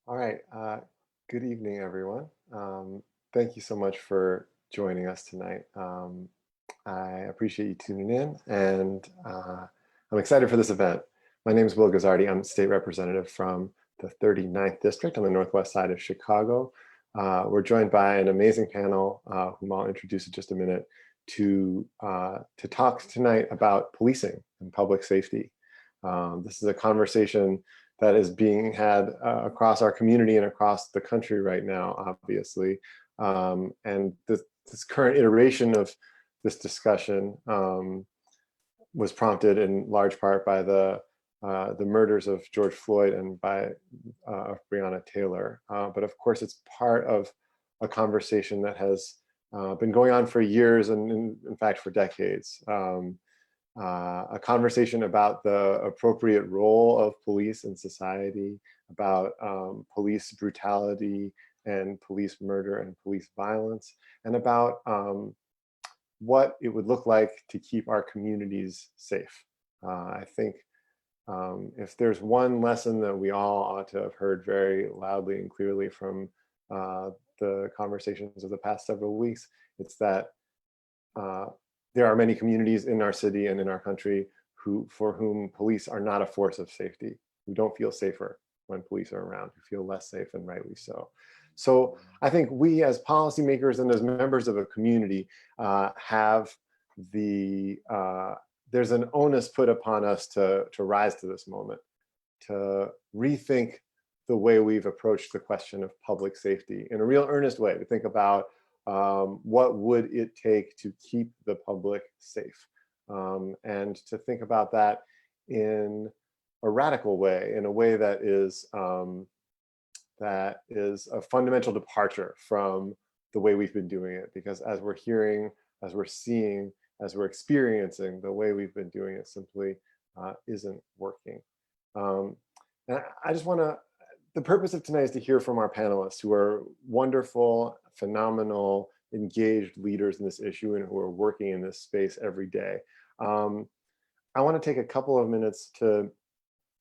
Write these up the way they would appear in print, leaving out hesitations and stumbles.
All right. Good evening, everyone. Thank you so much for joining us tonight. I appreciate you tuning in, and I'm excited for this event. My name is Will Gazzardi. I'm state representative from the 39th District on the northwest side of Chicago. We're joined by an amazing panel, whom I'll introduce in just a minute, to talk tonight about policing and public safety. This is a conversation that is being had across our community and across the country right now, obviously. And this current iteration of this discussion was prompted in large part by the murders of George Floyd and by Breonna Taylor. But of course, it's part of a conversation that has been going on for years and in fact for decades. A conversation about the appropriate role of police in society, about police brutality and police murder and police violence, and about what it would look like to keep our communities safe. I think if there's one lesson that we all ought to have heard very loudly and clearly from the conversations of the past several weeks, it's that uh, there are many communities in our city and in our country for whom police are not a force of safety, who don't feel safer when police are around, who feel less safe, and rightly so. So I think we as policymakers and as members of a community have there's an onus put upon us to rise to this moment, to rethink the way we've approached the question of public safety in a real earnest way, to think about what would it take to keep the public safe, and to think about that in a radical way, in a way that is a fundamental departure from the way we've been doing it. Because as we're hearing, as we're seeing, as we're experiencing, the way we've been doing it simply isn't working. And I just want to, the purpose of tonight is to hear from our panelists, who are wonderful, phenomenal, engaged leaders in this issue and who are working in this space every day. Um, I want to take a couple of minutes to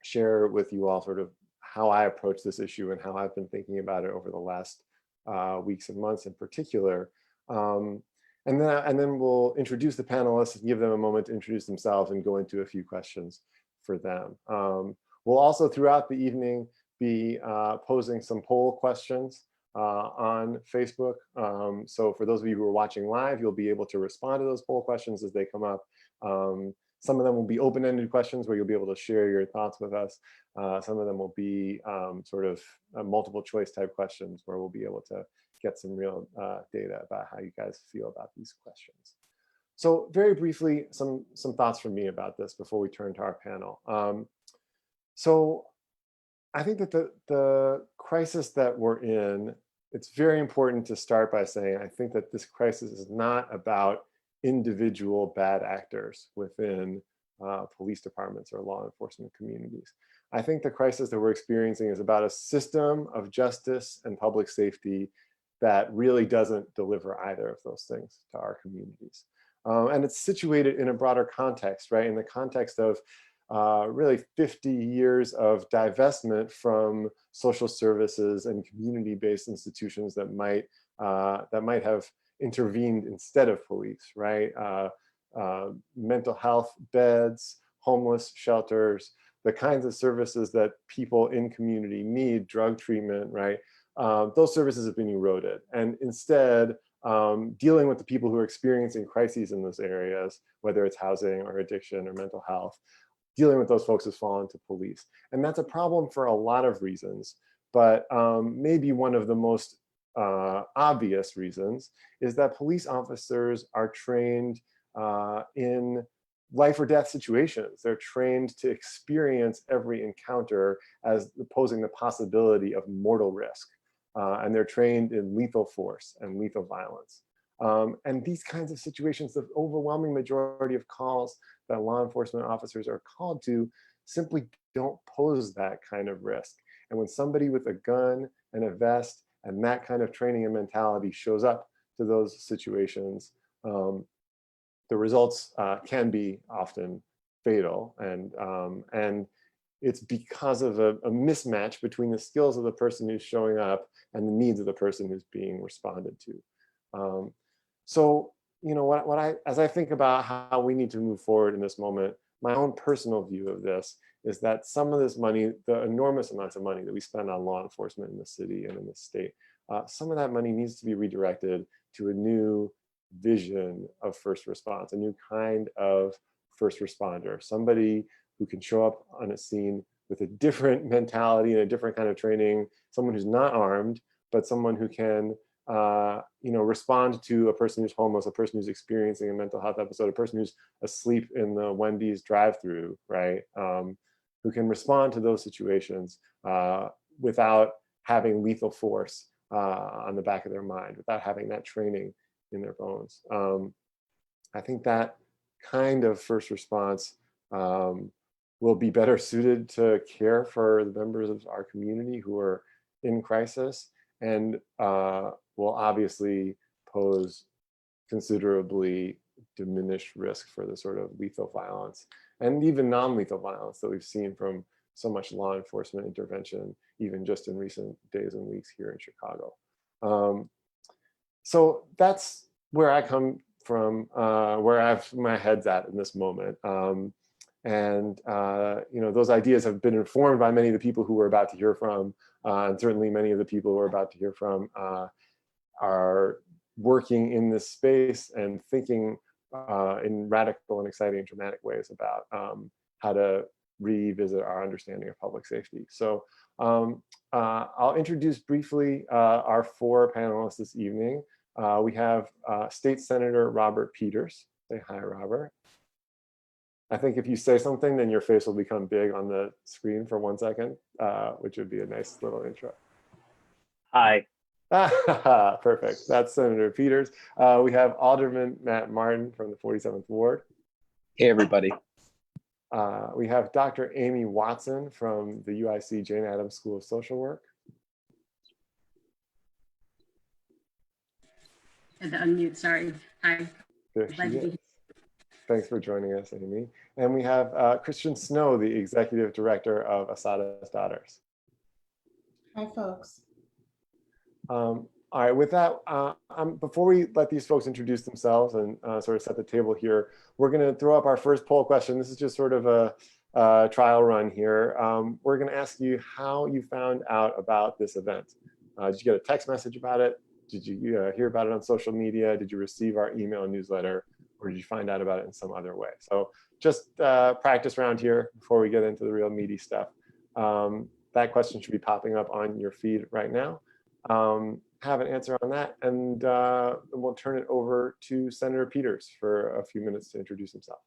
share with you all sort of how I approach this issue and how I've been thinking about it over the last weeks and months in particular. Um, and then we'll introduce the panelists and give them a moment to introduce themselves and go into a few questions for them. We'll also throughout the evening be posing some poll questions on Facebook. So for those of you who are watching live, you'll be able to respond to those poll questions as they come up. Some of them will be open-ended questions where you'll be able to share your thoughts with us. Some of them will be sort of multiple choice type questions where we'll be able to get some real data about how you guys feel about these questions. So very briefly, some thoughts from me about this before we turn to our panel. So I think that the crisis that we're in, it's very important to start by saying, I think that this crisis is not about individual bad actors within police departments or law enforcement communities. I think the crisis that we're experiencing is about a system of justice and public safety that really doesn't deliver either of those things to our communities. And it's situated in a broader context, right? In the context of really 50 years of divestment from social services and community-based institutions that might have intervened instead of police, right? Mental health beds, homeless shelters, the kinds of services that people in community need, drug treatment, right? Those services have been eroded. And instead, dealing with the people who are experiencing crises in those areas, whether it's housing or addiction or mental health, dealing with those folks has fallen to police. And that's a problem for a lot of reasons, but maybe one of the most obvious reasons is that police officers are trained in life or death situations. They're trained to experience every encounter as posing the possibility of mortal risk. And they're trained in lethal force and lethal violence. And these kinds of situations, the overwhelming majority of calls that law enforcement officers are called to simply don't pose that kind of risk. And when somebody with a gun and a vest and that kind of training and mentality shows up to those situations, the results can be often fatal. And it's because of a mismatch between the skills of the person who's showing up and the needs of the person who's being responded to. So, as I think about how we need to move forward in this moment, my own personal view of this is that some of this money, the enormous amounts of money that we spend on law enforcement in the city and in the state, some of that money needs to be redirected to a new vision of first response, a new kind of first responder, somebody who can show up on a scene with a different mentality and a different kind of training, someone who's not armed, but someone who can respond to a person who's homeless, a person who's experiencing a mental health episode, a person who's asleep in the Wendy's drive-through, right? Who can respond to those situations without having lethal force on the back of their mind, without having that training in their bones. I think that kind of first response will be better suited to care for the members of our community who are in crisis, and will obviously pose considerably diminished risk for the sort of lethal violence and even non-lethal violence that we've seen from so much law enforcement intervention, even just in recent days and weeks here in Chicago. So that's where I come from, where my head's at in this moment. Those ideas have been informed by many of the people who we're about to hear from, and certainly many of the people who we're about to hear from are working in this space and thinking in radical and exciting and dramatic ways about how to revisit our understanding of public safety. So I'll introduce briefly our four panelists this evening. We have State Senator Robert Peters. Say hi, Robert. I think if you say something, then your face will become big on the screen for 1 second, which would be a nice little intro. Hi. Perfect. That's Senator Peters. We have Alderman Matt Martin from the 47th Ward. Hey, everybody. We have Dr. Amy Watson from the UIC Jane Addams School of Social Work. And unmute, sorry. Hi. There she is. Thanks for joining us, Amy. And we have Christian Snow, the Executive Director of Assata's Daughters. Hi, folks. All right, with that, before we let these folks introduce themselves and sort of set the table here, we're going to throw up our first poll question. This is just sort of a trial run here. We're going to ask you how you found out about this event. Did you get a text message about it? Did you hear about it on social media? Did you receive our email newsletter? Or did you find out about it in some other way? So just practice round here before we get into the real meaty stuff. That question should be popping up on your feed right now. Have an answer on that, and we'll turn it over to Senator Peters for a few minutes to introduce himself.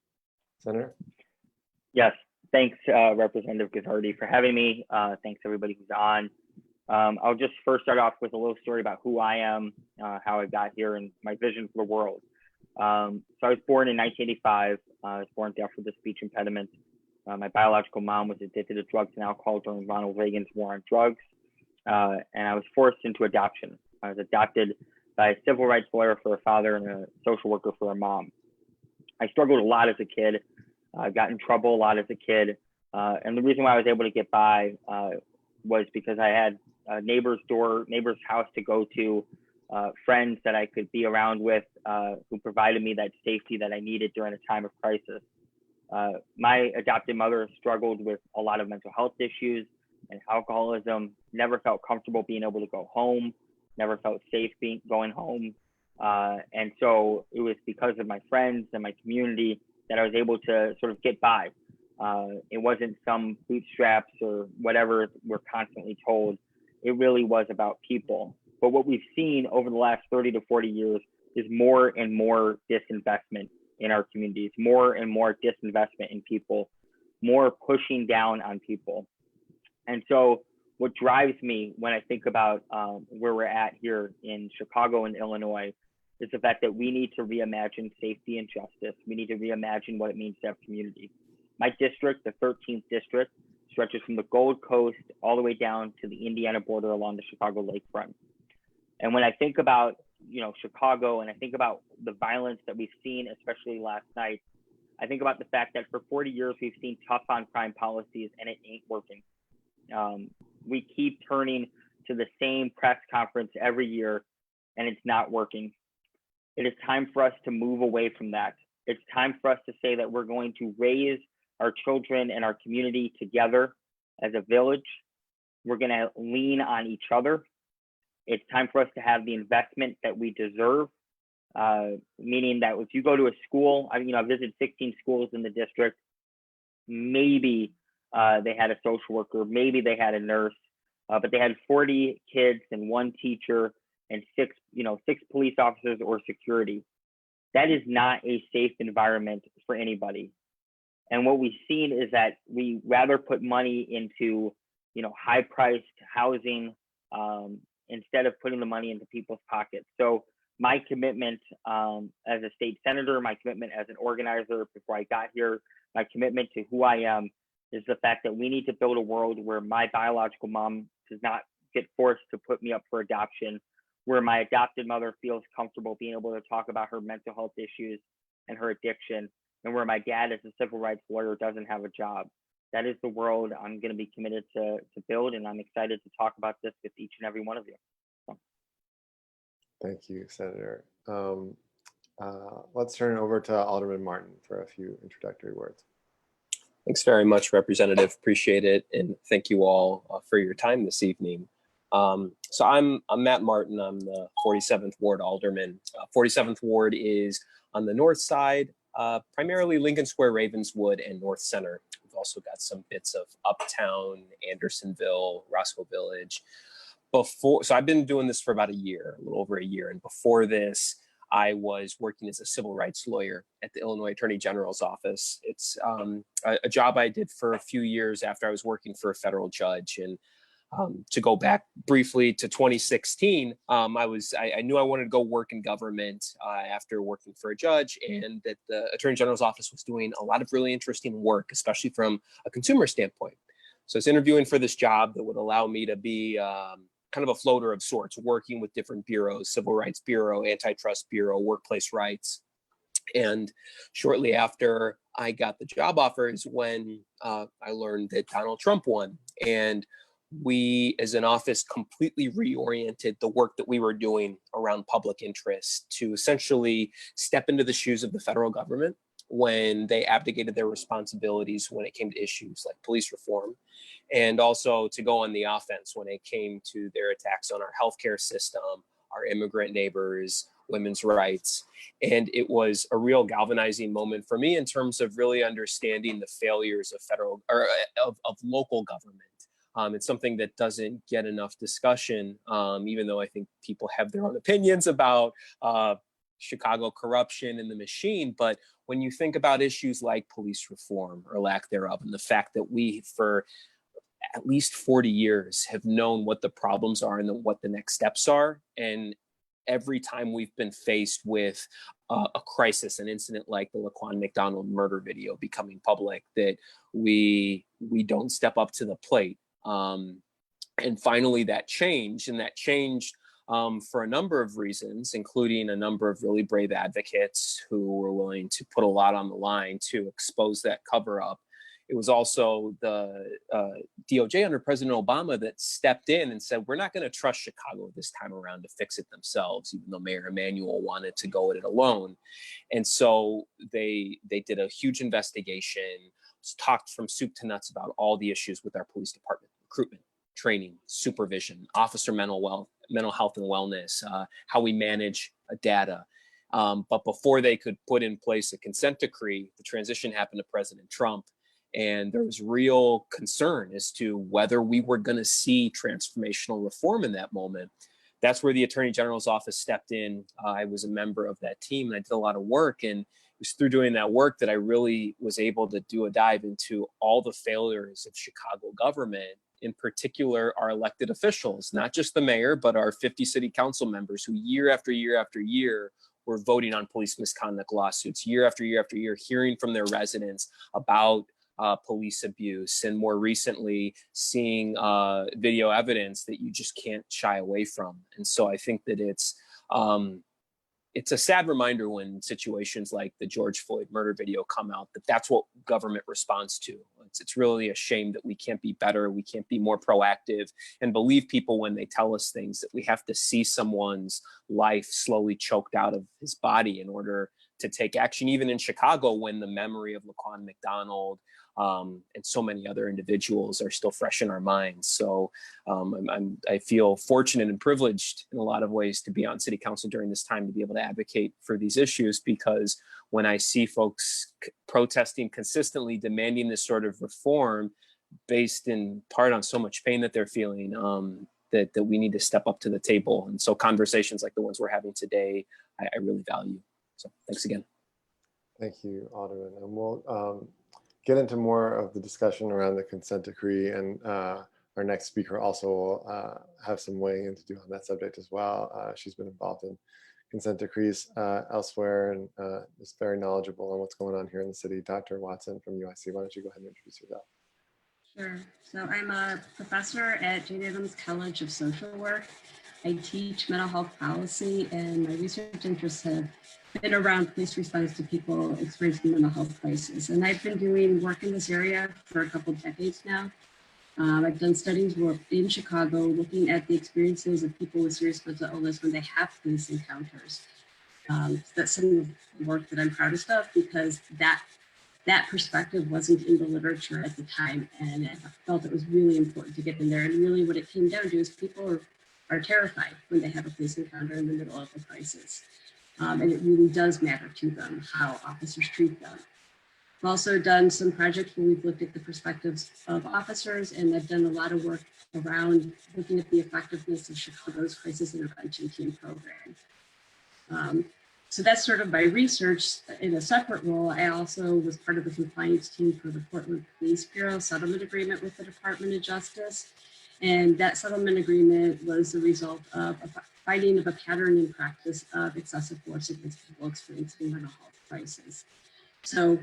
Senator? Yes, thanks Representative Guzzardi for having me. Thanks everybody who's on. I'll just first start off with a little story about who I am, how I got here, and my vision for the world. So I was born in 1985. I was born deaf with a speech impediment. My biological mom was addicted to drugs and alcohol during Ronald Reagan's war on drugs. And I was forced into adoption. I was adopted by a civil rights lawyer for a father and a social worker for a mom. I struggled a lot as a kid. I got in trouble a lot as a kid. And the reason why I was able to get by was because I had a neighbor's house to go to, friends that I could be around with, who provided me that safety that I needed during a time of crisis. My adopted mother struggled with a lot of mental health issues and alcoholism, never felt comfortable being able to go home, never felt safe going home. And so it was because of my friends and my community that I was able to sort of get by. It wasn't some bootstraps or whatever we're constantly told. It really was about people. But what we've seen over the last 30 to 40 years is more and more disinvestment in our communities, more and more disinvestment in people, more pushing down on people. And so what drives me when I think about where we're at here in Chicago and Illinois is the fact that we need to reimagine safety and justice. We need to reimagine what it means to have community. My district, the 13th district, stretches from the Gold Coast all the way down to the Indiana border along the Chicago lakefront. And when I think about, Chicago, and I think about the violence that we've seen, especially last night, I think about the fact that for 40 years, we've seen tough on crime policies and it ain't working. We keep turning to the same press conference every year and it's not working. It is time for us to move away from that. It's time for us to say that we're going to raise our children and our community together as a village. We're going to lean on each other. It's time for us to have the investment that we deserve, meaning that if you go to a school, I visited 16 schools in the district, maybe they had a social worker, maybe they had a nurse, but they had 40 kids and one teacher and six police officers or security. That is not a safe environment for anybody. And what we've seen is that we rather put money into, high-priced housing instead of putting the money into people's pockets. So my commitment as a state senator, my commitment as an organizer before I got here, my commitment to who I am is the fact that we need to build a world where my biological mom does not get forced to put me up for adoption, where my adopted mother feels comfortable being able to talk about her mental health issues and her addiction, and where my dad as a civil rights lawyer doesn't have a job. That is the world I'm going to be committed to build, and I'm excited to talk about this with each and every one of you. So. Thank you, Senator. Let's turn it over to Alderman Martin for a few introductory words. Thanks very much, Representative. Appreciate it. And thank you all for your time this evening. So I'm Matt Martin. I'm the 47th Ward Alderman. 47th Ward is on the north side, primarily Lincoln Square, Ravenswood, and North Center. We've also got some bits of Uptown, Andersonville, Roscoe Village. So I've been doing this for about a year, a little over a year. And before this, I was working as a civil rights lawyer at the Illinois Attorney General's office. It's a job I did for a few years after I was working for a federal judge. And to go back briefly to 2016, I knew I wanted to go work in government after working for a judge, and that the Attorney General's office was doing a lot of really interesting work, especially from a consumer standpoint. So I was interviewing for this job that would allow me to be kind of a floater of sorts, working with different bureaus, Civil Rights Bureau, Antitrust Bureau, Workplace Rights. And shortly after I got the job offer is when I learned that Donald Trump won. And we, as an office, completely reoriented the work that we were doing around public interest to essentially step into the shoes of the federal government when they abdicated their responsibilities when it came to issues like police reform, and also to go on the offense when it came to their attacks on our healthcare system, our immigrant neighbors, women's rights. And it was a real galvanizing moment for me in terms of really understanding the failures of federal or of local government. It's something that doesn't get enough discussion, even though I think people have their own opinions about Chicago corruption and the machine. But when you think about issues like police reform or lack thereof, and the fact that we, for at least 40 years, have known what the problems are and what the next steps are. And every time we've been faced with a crisis, an incident like the Laquan McDonald murder video becoming public, that we don't step up to the plate. And finally, that changed, and that changed for a number of reasons, including a number of really brave advocates who were willing to put a lot on the line to expose that cover up. It was also the DOJ under President Obama that stepped in and said, we're not going to trust Chicago this time around to fix it themselves, even though Mayor Emanuel wanted to go at it alone. And so they did a huge investigation, talked from soup to nuts about all the issues with our police department: recruitment, training, supervision, officer mental health and wellness, how we manage data. But before they could put in place a consent decree, the transition happened to President Trump. And there was real concern as to whether we were going to see transformational reform in that moment. That's where the Attorney General's office stepped in. I was a member of that team, and I did a lot of work. And it was through doing that work that I really was able to do a dive into all the failures of Chicago government, in particular our elected officials, not just the mayor, but our 50 city council members who year after year after year were voting on police misconduct lawsuits, year after year after year, hearing from their residents about police abuse, and more recently seeing video evidence that you just can't shy away from. And so I think that it's it's a sad reminder when situations like the George Floyd murder video come out that that's what government responds to. It's really a shame that we can't be better, we can't be more proactive and believe people when they tell us things, that we have to see someone's life slowly choked out of his body in order to take action. Even in Chicago, when the memory of Laquan McDonald and so many other individuals are still fresh in our minds. So I feel fortunate and privileged in a lot of ways to be on city council during this time to be able to advocate for these issues, because when I see folks protesting consistently, demanding this sort of reform based in part on so much pain that they're feeling, that we need to step up to the table. And so conversations like the ones we're having today, I really value. So thanks again. Thank you, Alderman. And we'll get into more of the discussion around the consent decree, and our next speaker also will have some weighing in to do on that subject as well. She's been involved in consent decrees elsewhere and is very knowledgeable on what's going on here in the city. Dr. Watson from UIC, why don't you go ahead and introduce yourself? Sure. So I'm a professor at Jane Addams College of Social Work. I teach mental health policy, and my research interests have been around police response to people experiencing mental health crisis. And I've been doing work in this area for a couple of decades now. I've done studies work in Chicago looking at the experiences of people with serious mental illness when they have police encounters. That's some of the work that I'm proudest of, because that perspective wasn't in the literature at the time, and I felt it was really important to get in there. And really what it came down to is people are terrified when they have a police encounter in the middle of a crisis. And it really does matter to them how officers treat them. I've also done some projects where we've looked at the perspectives of officers, and I've done a lot of work around looking at the effectiveness of Chicago's crisis intervention team program. So that's sort of my research. In a separate role, I also was part of the compliance team for the Portland Police Bureau settlement agreement with the Department of Justice. And that settlement agreement was the result of a finding of a pattern in practice of excessive force against people experiencing mental health crisis. So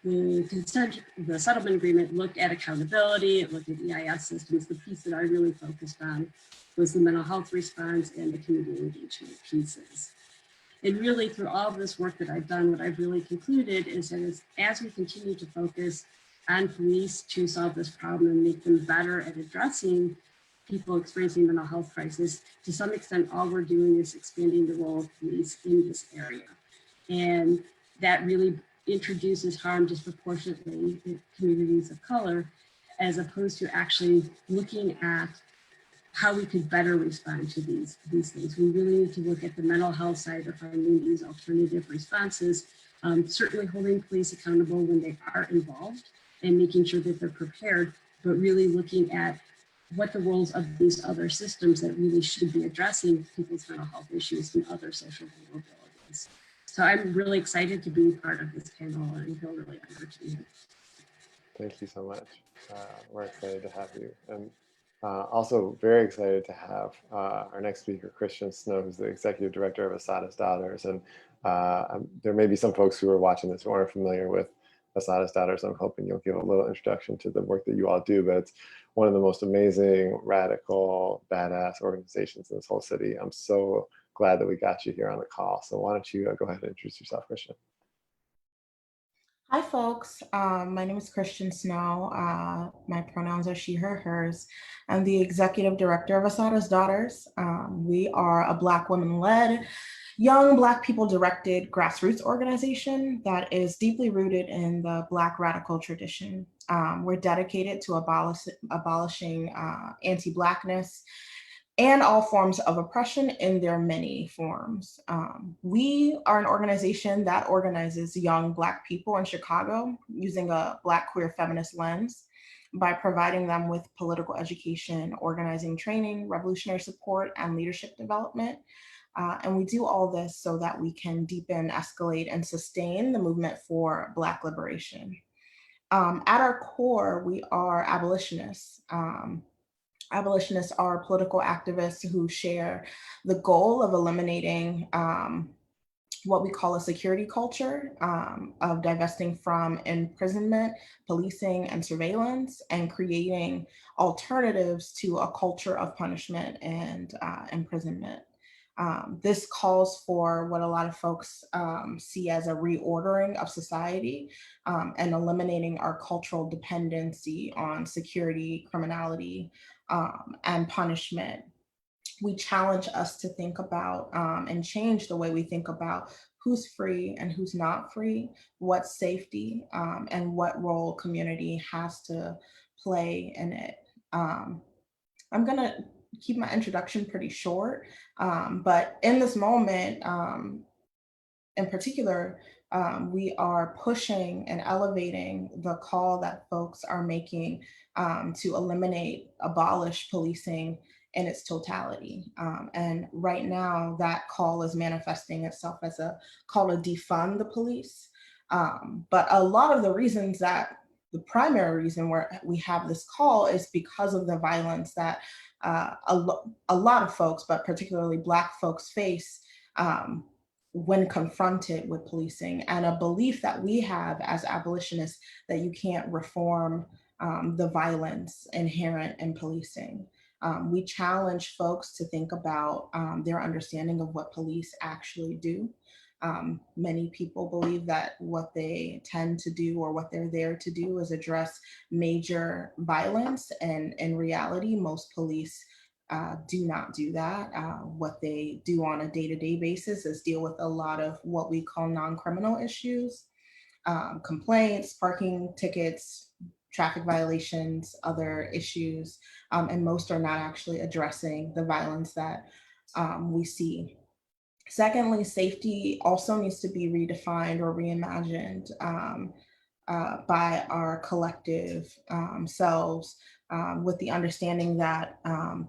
the settlement agreement looked at accountability, it looked at EIS systems. The piece that I really focused on was the mental health response and the community engagement pieces. And really through all of this work that I've done, what I've really concluded is that as we continue to focus on police to solve this problem and make them better at addressing people experiencing mental health crisis, to some extent, all we're doing is expanding the role of police in this area. And that really introduces harm disproportionately in communities of color, as opposed to actually looking at how we could better respond to these things. We really need to look at the mental health side of finding these alternative responses, certainly holding police accountable when they are involved and making sure that they're prepared, but really looking at what the roles of these other systems that really should be addressing people's mental health issues and other social vulnerabilities. So I'm really excited to be part of this panel and feel really honored to be here. Thank you so much. We're excited to have you. And also very excited to have our next speaker, Christian Snow, who's the executive director of Assata's Daughters. And there may be some folks who are watching this who aren't familiar with Assata's Daughters. I'm hoping you'll give a little introduction to the work that you all do, but it's one of the most amazing, radical, badass organizations in this whole city. I'm so glad that we got you here on the call. So why don't you go ahead and introduce yourself, Christian? Hi, folks. My name is Christian Snow. My pronouns are she, her, hers. I'm the executive director of Assata's Daughters. We are a Black women-led, young Black people-directed grassroots organization that is deeply rooted in the Black radical tradition. We're dedicated to abolishing anti-Blackness and all forms of oppression in their many forms. We are an organization that organizes young Black people in Chicago using a Black queer feminist lens by providing them with political education, organizing training, revolutionary support, and leadership development. And we do all this so that we can deepen, escalate, and sustain the movement for Black liberation. At our core, we are abolitionists. Abolitionists are political activists who share the goal of eliminating what we call a security culture of divesting from imprisonment, policing, and surveillance, and creating alternatives to a culture of punishment and imprisonment. This calls for what a lot of folks see as a reordering of society and eliminating our cultural dependency on security, criminality, and punishment. We challenge us to think about and change the way we think about who's free and who's not free, what's safety, and what role community has to play in it. I'm gonna keep my introduction pretty short, but in this moment, in particular, we are pushing and elevating the call that folks are making to eliminate, abolish policing in its totality. And right now, that call is manifesting itself as a call to defund the police. But a lot of the reasons that the primary reason where we have this call is because of the violence that a lot of folks, but particularly Black folks, face when confronted with policing, and a belief that we have as abolitionists that you can't reform the violence inherent in policing. We challenge folks to think about their understanding of what police actually do. Many people believe that what they tend to do or what they're there to do is address major violence, and in reality, most police do not do that. What they do on a day-to-day basis is deal with a lot of what we call non-criminal issues, complaints, parking tickets, traffic violations, other issues, and most are not actually addressing the violence that we see. Secondly, safety also needs to be redefined or reimagined by our collective selves, with the understanding that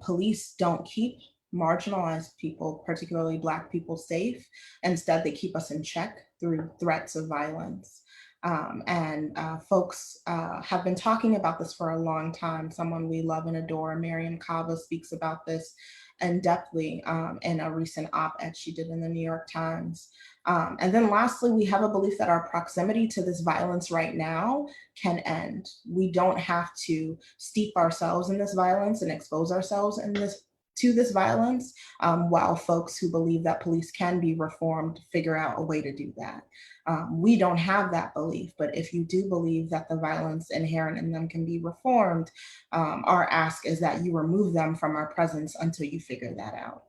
police don't keep marginalized people, particularly Black people, safe. Instead, they keep us in check through threats of violence. And folks have been talking about this for a long time. Someone we love and adore, Miriam Kava, speaks about this and depthly in a recent op-ed she did in the New York Times. And then lastly, we have a belief that our proximity to this violence right now can end. We don't have to steep ourselves in this violence and expose ourselves to this violence, while folks who believe that police can be reformed figure out a way to do that. We don't have that belief, but if you do believe that the violence inherent in them can be reformed, our ask is that you remove them from our presence until you figure that out.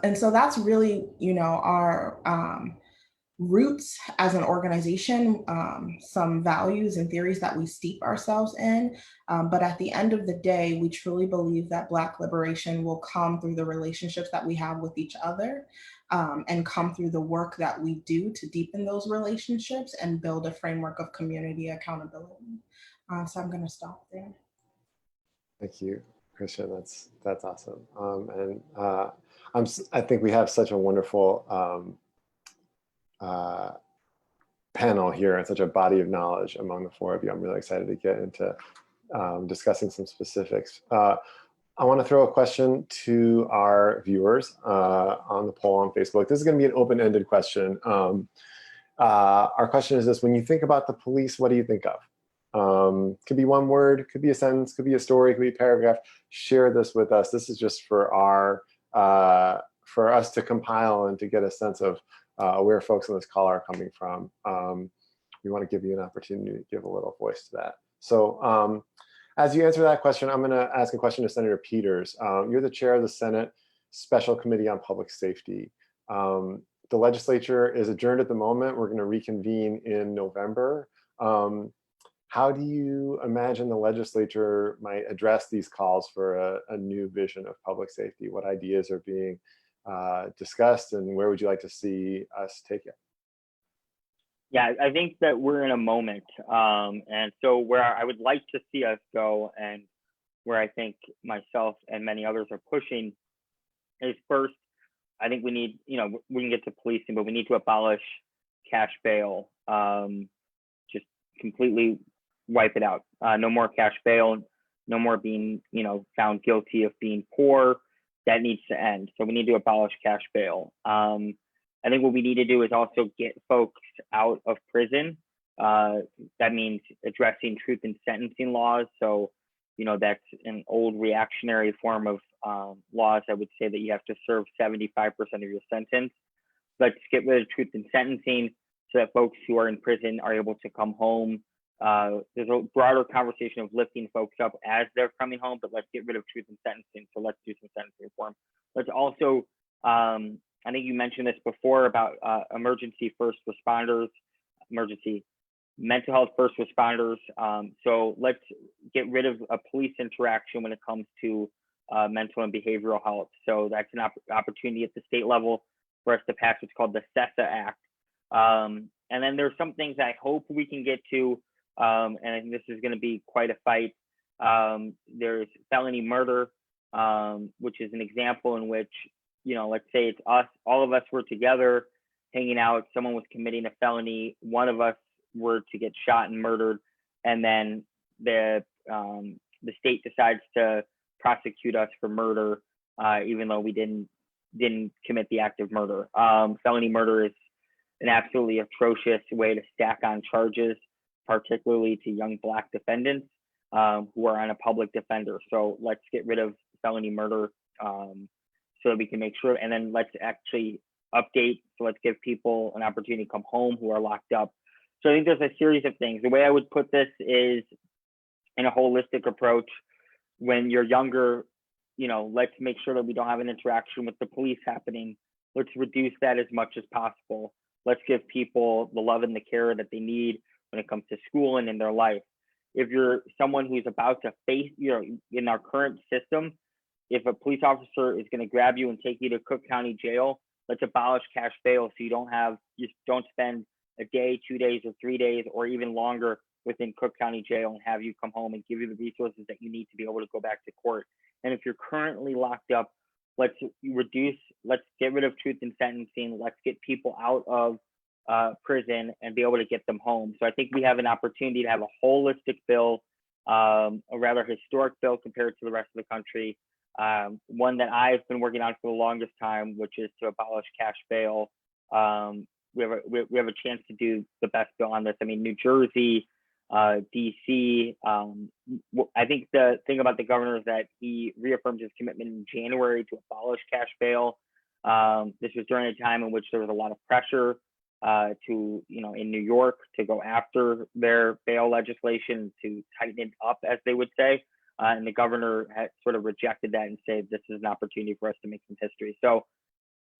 And so that's really, our roots as an organization, some values and theories that we steep ourselves in. But at the end of the day, we truly believe that Black liberation will come through the relationships that we have with each other, and come through the work that we do to deepen those relationships and build a framework of community accountability. So I'm going to stop there. Thank you, Christian. That's awesome. I think we have such a wonderful panel here and such a body of knowledge among the four of you. I'm really excited to get into discussing some specifics. I want to throw a question to our viewers on the poll on Facebook. This is going to be an open-ended question. Our question is this: when you think about the police, what do you think of? Could be one word, could be a sentence, could be a story, could be a paragraph. Share this with us. This is just for us to compile and to get a sense of where folks on this call are coming from. We want to give you an opportunity to give a little voice to that. So as you answer that question, I'm going to ask a question to Senator Peters. You're the chair of the Senate Special Committee on Public Safety. The legislature is adjourned at the moment. We're going to reconvene in November. How do you imagine the legislature might address these calls for a new vision of public safety? What ideas are being discussed, and where would you like to see us take it? Yeah, I think that we're in a moment. And so where I would like to see us go, and where I think myself and many others are pushing, is first, I think we need, we can get to policing, but we need to abolish cash bail. Just completely wipe it out. No more cash bail, no more being, found guilty of being poor. That needs to end. So we need to abolish cash bail. I think what we need to do is also get folks out of prison. That means addressing truth in sentencing laws. So that's an old reactionary form of laws that would say that you have to serve 75% of your sentence. Let's get rid of truth in sentencing so that folks who are in prison are able to come home. There's a broader conversation of lifting folks up as they're coming home, but let's get rid of truth in sentencing. So let's do some sentencing reform. Let's also, I think you mentioned this before about emergency mental health first responders. So let's get rid of a police interaction when it comes to mental and behavioral health. So that's an opportunity at the state level for us to pass what's called the Assata Act. And then there's some things I hope we can get to, and I think this is going to be quite a fight. There's felony murder, which is an example in which, let's say it's us, all of us were together hanging out, someone was committing a felony, one of us were to get shot and murdered, and then the state decides to prosecute us for murder, even though we didn't commit the act of murder. Felony murder is an absolutely atrocious way to stack on charges, particularly to young Black defendants who are on a public defender. So let's get rid of felony murder so that we can make sure, and then let's actually update. So let's give people an opportunity to come home who are locked up. So I think there's a series of things. The way I would put this is in a holistic approach. When you're younger, let's make sure that we don't have an interaction with the police happening. Let's reduce that as much as possible. Let's give people the love and the care that they need when it comes to school and in their life. If you're someone who's about to face, in our current system, if a police officer is going to grab you and take you to Cook County Jail, let's abolish cash bail so you don't spend a day, 2 days, or 3 days, or even longer within Cook County Jail, and have you come home and give you the resources that you need to be able to go back to court. And if you're currently locked up, let's get rid of truth in sentencing. Let's get people out of prison and be able to get them home. So I think we have an opportunity to have a holistic bill, a rather historic bill compared to the rest of the country. One that I've been working on for the longest time, which is to abolish cash bail. We have a chance to do the best bill on this. I mean, New Jersey, DC. I think the thing about the governor is that he reaffirmed his commitment in January to abolish cash bail. This was during a time in which there was a lot of pressure in New York to go after their bail legislation, to tighten it up, as they would say. And the governor had sort of rejected that and said, this is an opportunity for us to make some history. So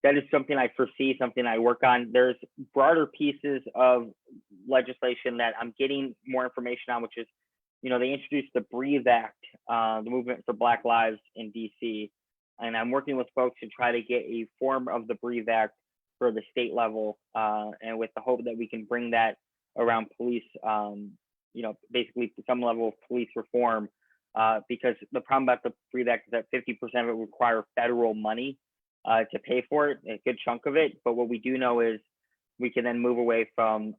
that is something I foresee, something I work on. There's broader pieces of legislation that I'm getting more information on, which is, they introduced the Breathe Act, the Movement for Black Lives in DC. And I'm working with folks to try to get a form of the Breathe Act for the state level, and with the hope that we can bring that around police, basically some level of police reform, because the problem about the Breathe Act is that 50% of it require federal money to pay for it, a good chunk of it. But what we do know is we can then move away from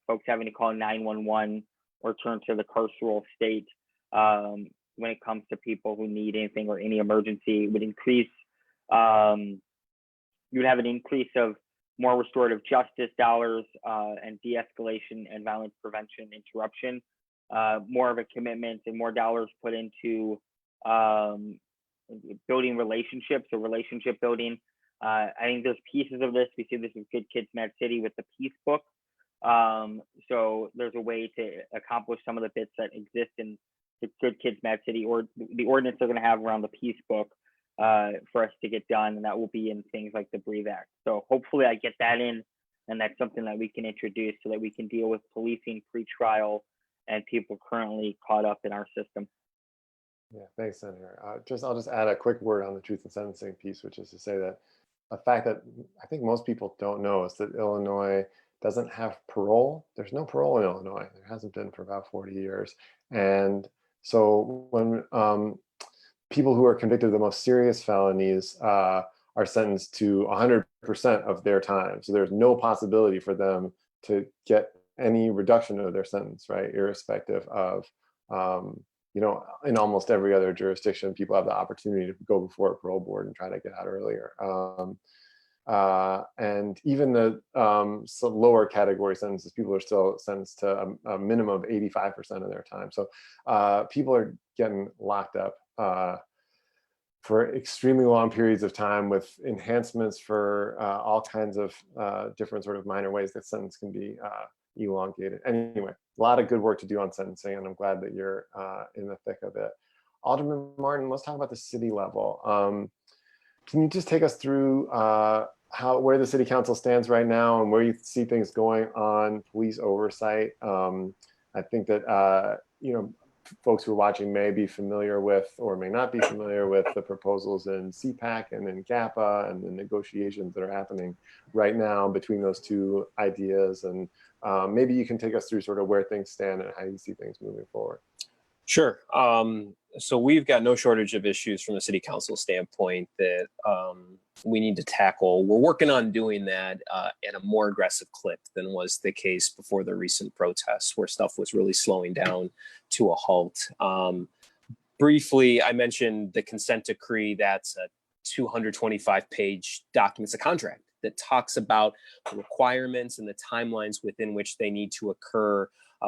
folks having to call 911 or turn to the carceral state when it comes to people who need anything or any emergency. It would increase, you would have an increase of more restorative justice dollars and de-escalation and violence prevention interruption, more of a commitment and more dollars put into building relationships or relationship building. I think there's pieces of this. We see this with Good Kids Mad City with the Peace Book. So there's a way to accomplish some of the bits that exist in the Good Kids Mad City, or the ordinance they're going to have around the Peace Book for us to get done. And that will be in things like the Breathe Act. So hopefully I get that in, and that's something that we can introduce so that we can deal with policing pre-trial and people currently caught up in our system. Yeah, thanks, Senator. I'll just add a quick word on the truth in sentencing piece, which is to say that a fact that I think most people don't know is that Illinois doesn't have parole. There's no parole in Illinois. There hasn't been for about 40 years. And so when people who are convicted of the most serious felonies are sentenced to 100% of their time. So there's no possibility for them to get any reduction of their sentence, right? Irrespective of, in almost every other jurisdiction, people have the opportunity to go before a parole board and try to get out earlier. And even the lower category sentences, people are still sentenced to a minimum of 85% of their time. So people are getting locked up for extremely long periods of time, with enhancements for all kinds of different sort of minor ways that sentence can be elongated. Anyway, a lot of good work to do on sentencing, and I'm glad that you're in the thick of it. Alderman Martin, let's talk about the city level. Can you just take us through where the city council stands right now and where you see things going on police oversight? I think that folks who are watching may be familiar with, or may not be familiar with, the proposals in CPAC and in GAPA and the negotiations that are happening right now between those two ideas. And maybe you can take us through sort of where things stand and how you see things moving forward. Sure. So we've got no shortage of issues from the city council standpoint that we need to tackle. We're working on doing that at a more aggressive clip than was the case before the recent protests, where stuff was really slowing down to a halt. Briefly, I mentioned the consent decree. That's a 225-page document. It's a contract that talks about the requirements and the timelines within which they need to occur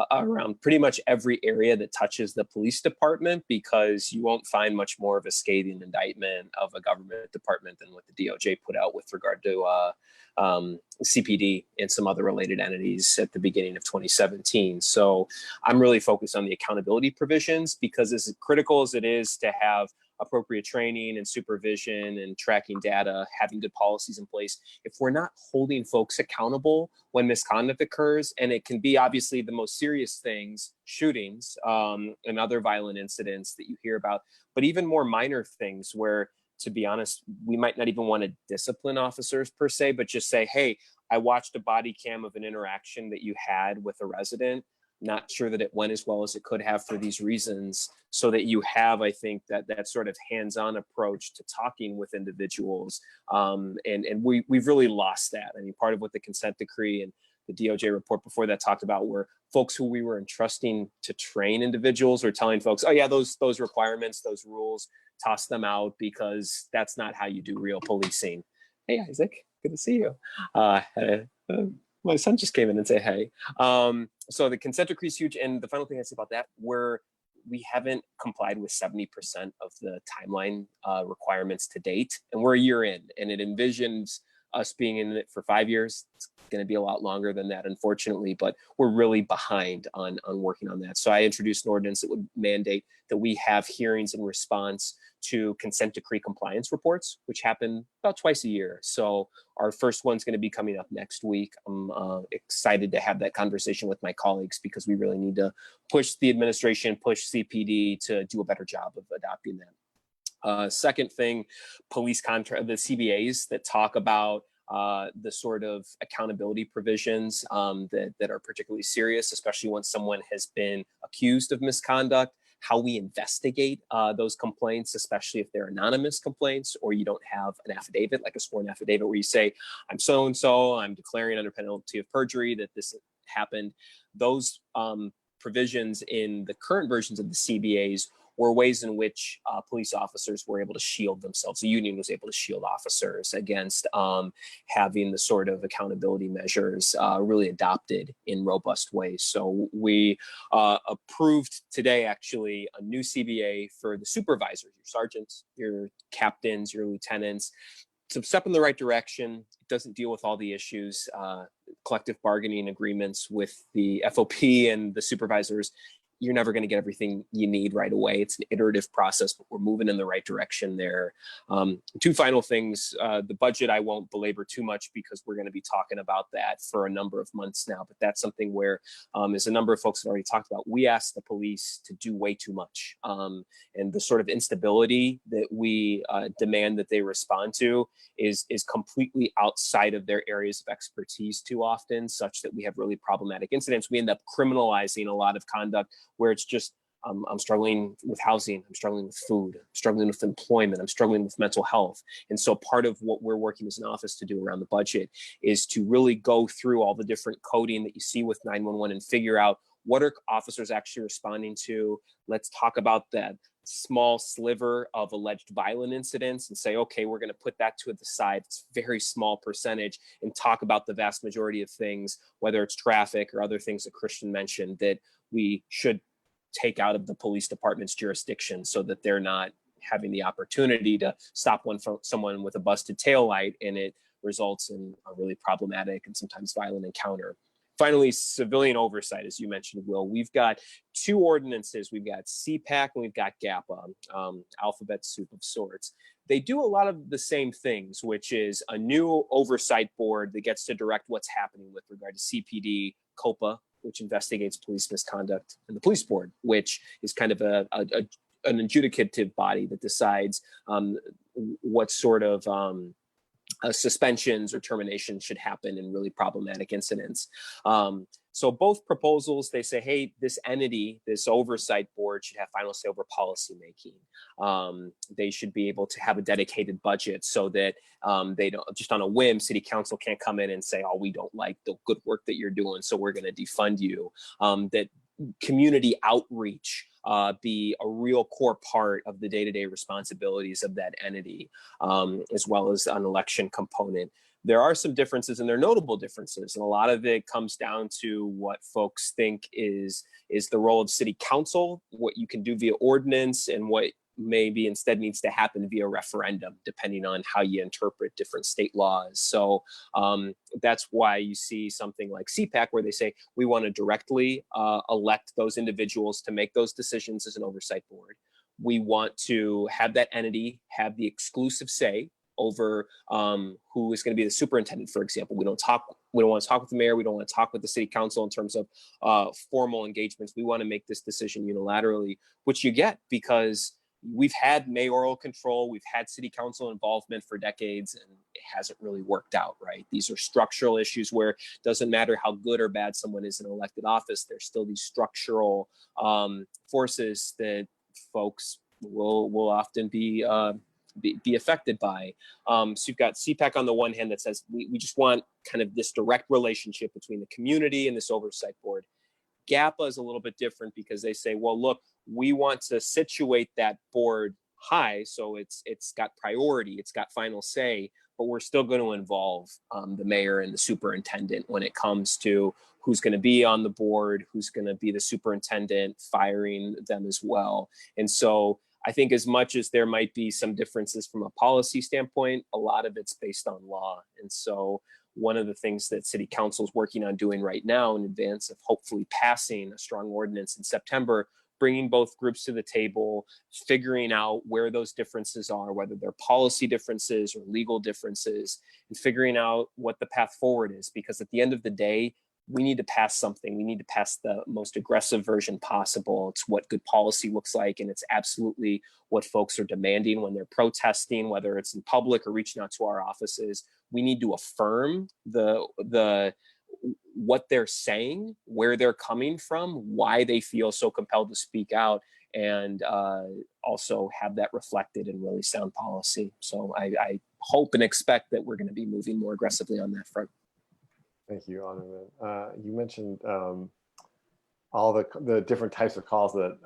around pretty much every area that touches the police department, because you won't find much more of a scathing indictment of a government department than what the DOJ put out with regard to CPD and some other related entities at the beginning of 2017. So I'm really focused on the accountability provisions, because as critical as it is to have appropriate training and supervision and tracking data, having good policies in place, if we're not holding folks accountable when misconduct occurs, and it can be obviously the most serious things, shootings and other violent incidents that you hear about, but even more minor things where, to be honest, we might not even want to discipline officers per se, but just say, hey, I watched a body cam of an interaction that you had with a resident. Not sure that it went as well as it could have for these reasons, so that you have, I think, that sort of hands-on approach to talking with individuals. And we've really lost that. I mean, part of what the consent decree and the DOJ report before that talked about were folks who we were entrusting to train individuals, or telling folks, oh yeah, those requirements, those rules, toss them out, because that's not how you do real policing. Hey, Isaac, good to see you. My son just came in and said, hey. So the consent decree is huge. And the final thing I say about that, we haven't complied with 70% of the timeline requirements to date. And we're a year in, and it envisions us being in it for 5 years. It's going to be a lot longer than that, unfortunately, but we're really behind on working on that. So I introduced an ordinance that would mandate that we have hearings in response to consent decree compliance reports, which happen about twice a year. So our first one's going to be coming up next week. I'm excited to have that conversation with my colleagues, because we really need to push the administration, push CPD to do a better job of adopting that. Second thing, the CBAs that talk about the sort of accountability provisions that are particularly serious, especially when someone has been accused of misconduct, how we investigate those complaints, especially if they're anonymous complaints, or you don't have an affidavit, like a sworn affidavit where you say, I'm so-and-so, I'm declaring under penalty of perjury that this happened. Those provisions in the current versions of the CBAs were ways in which police officers were able to shield themselves. The union was able to shield officers against having the sort of accountability measures really adopted in robust ways. So we approved today, actually, a new CBA for the supervisors, your sergeants, your captains, your lieutenants. It's a step in the right direction. It doesn't deal with all the issues. Collective bargaining agreements with the FOP and the supervisors, you're never going to get everything you need right away. It's an iterative process, but we're moving in the right direction there. Two final things. The budget, I won't belabor too much, because we're going to be talking about that for a number of months now. But that's something where, as a number of folks have already talked about, we ask the police to do way too much. And the sort of instability that we demand that they respond to is completely outside of their areas of expertise too often, such that we have really problematic incidents. We end up criminalizing a lot of conduct where it's just, I'm struggling with housing, I'm struggling with food, I'm struggling with employment, I'm struggling with mental health. And so part of what we're working as an office to do around the budget is to really go through all the different coding that you see with 911 and figure out what are officers actually responding to. Let's talk about that, small sliver of alleged violent incidents and say, okay, we're going to put that to the side. It's a very small percentage, and talk about the vast majority of things, whether it's traffic or other things that Christian mentioned, that we should take out of the police department's jurisdiction so that they're not having the opportunity to stop someone with a busted taillight, and it results in a really problematic and sometimes violent encounter. Finally, civilian oversight, as you mentioned, Will. We've got two ordinances. We've got CPAC and we've got GAPA, alphabet soup of sorts. They do a lot of the same things, which is a new oversight board that gets to direct what's happening with regard to CPD, COPA, which investigates police misconduct, and the police board, which is kind of an adjudicative body that decides what sort of suspensions or terminations should happen in really problematic incidents. So both proposals, they say, hey, this entity, this oversight board should have final say over policy making. They should be able to have a dedicated budget so that they don't, just on a whim, city council can't come in and say, oh, we don't like the good work that you're doing, so we're going to defund you. That community outreach be a real core part of the day-to-day responsibilities of that entity, as well as an election component. There are some differences, and they're notable differences, and a lot of it comes down to what folks think is the role of city council, what you can do via ordinance, and what maybe instead needs to happen via referendum, depending on how you interpret different state laws. So that's why you see something like CPAC, where they say, we want to directly elect those individuals to make those decisions as an oversight board. We want to have that entity have the exclusive say over who is going to be the superintendent, for example. We don't want to talk with the mayor. We don't want to talk with the city council in terms of formal engagements. We want to make this decision unilaterally, which you get because we've had mayoral control, we've had city council involvement for decades, and it hasn't really worked out, right? These are structural issues where it doesn't matter how good or bad someone is in elected office, there's still these structural forces that folks will often be affected by. So you've got CPAC on the one hand that says we just want kind of this direct relationship between the community and this oversight board. GAPA is a little bit different because they say, well, look, we want to situate that board high, so it's got priority, it's got final say, but we're still going to involve the mayor and the superintendent when it comes to who's going to be on the board, who's going to be the superintendent, firing them as well. And so I think as much as there might be some differences from a policy standpoint, a lot of it's based on law. And so one of the things that city council is working on doing right now in advance of hopefully passing a strong ordinance in September, bringing both groups to the table, figuring out where those differences are, whether they're policy differences or legal differences, and figuring out what the path forward is. Because at the end of the day, we need to pass something. We need to pass the most aggressive version possible. It's what good policy looks like, and it's absolutely what folks are demanding when they're protesting, whether it's in public or reaching out to our offices. We need to affirm the what they're saying, where they're coming from, why they feel so compelled to speak out, and also have that reflected in really sound policy. So I hope and expect that we're going to be moving more aggressively on that front. Thank you, Alderman. You mentioned all the different types of calls that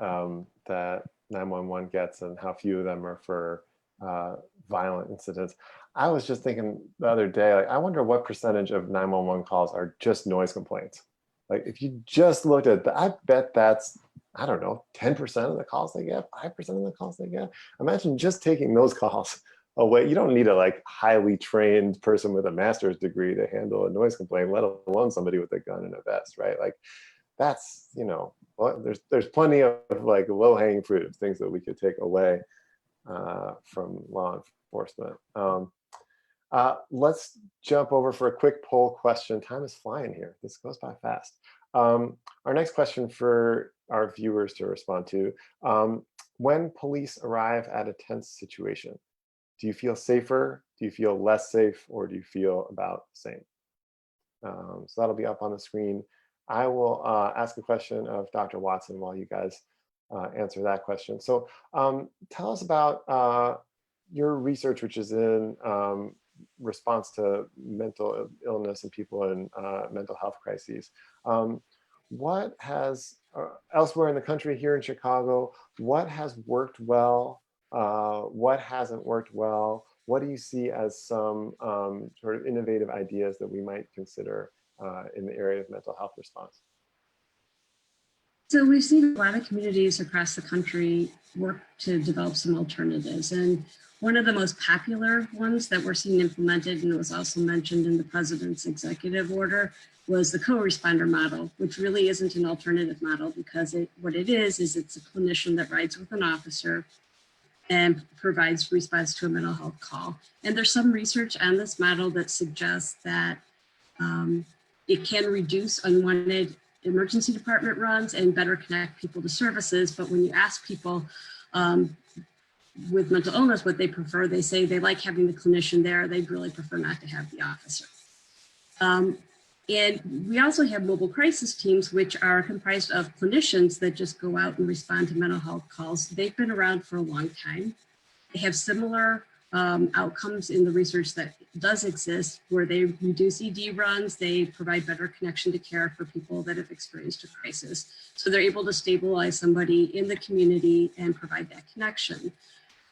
that 911 gets and how few of them are for violent incidents. I was just thinking the other day, like, I wonder what percentage of 911 calls are just noise complaints. Like, if you just looked at that, I bet that's, I don't know, 10% of the calls they get, 5% of the calls they get. Imagine just taking those calls away. You don't need a like highly trained person with a master's degree to handle a noise complaint, let alone somebody with a gun and a vest, right? Like, that's, you know, well, there's plenty of like low-hanging fruit of things that we could take away from law enforcement. Let's jump over for a quick poll question. Time is flying here. This goes by fast. Our next question for our viewers to respond to: when police arrive at a tense situation, do you feel safer? Do you feel less safe? Or do you feel about the same? So that'll be up on the screen. I will ask a question of Dr. Watson while you guys answer that question. So tell us about your research, which is in response to mental illness and people in mental health crises. what has elsewhere in the country, here in Chicago, what has worked well? What hasn't worked well? What do you see as some sort of innovative ideas that we might consider in the area of mental health response? So we've seen a lot of communities across the country work to develop some alternatives. And one of the most popular ones that we're seeing implemented, and it was also mentioned in the president's executive order, was the co-responder model, which really isn't an alternative model because what it is it's a clinician that rides with an officer and provides response to a mental health call. And there's some research on this model that suggests that it can reduce unwanted emergency department runs and better connect people to services. But when you ask people with mental illness what they prefer, they say they like having the clinician there. They'd really prefer not to have the officer. And we also have mobile crisis teams, which are comprised of clinicians that just go out and respond to mental health calls. They've been around for a long time. They have similar outcomes in the research that does exist, where they reduce ED runs, they provide better connection to care for people that have experienced a crisis. So they're able to stabilize somebody in the community and provide that connection.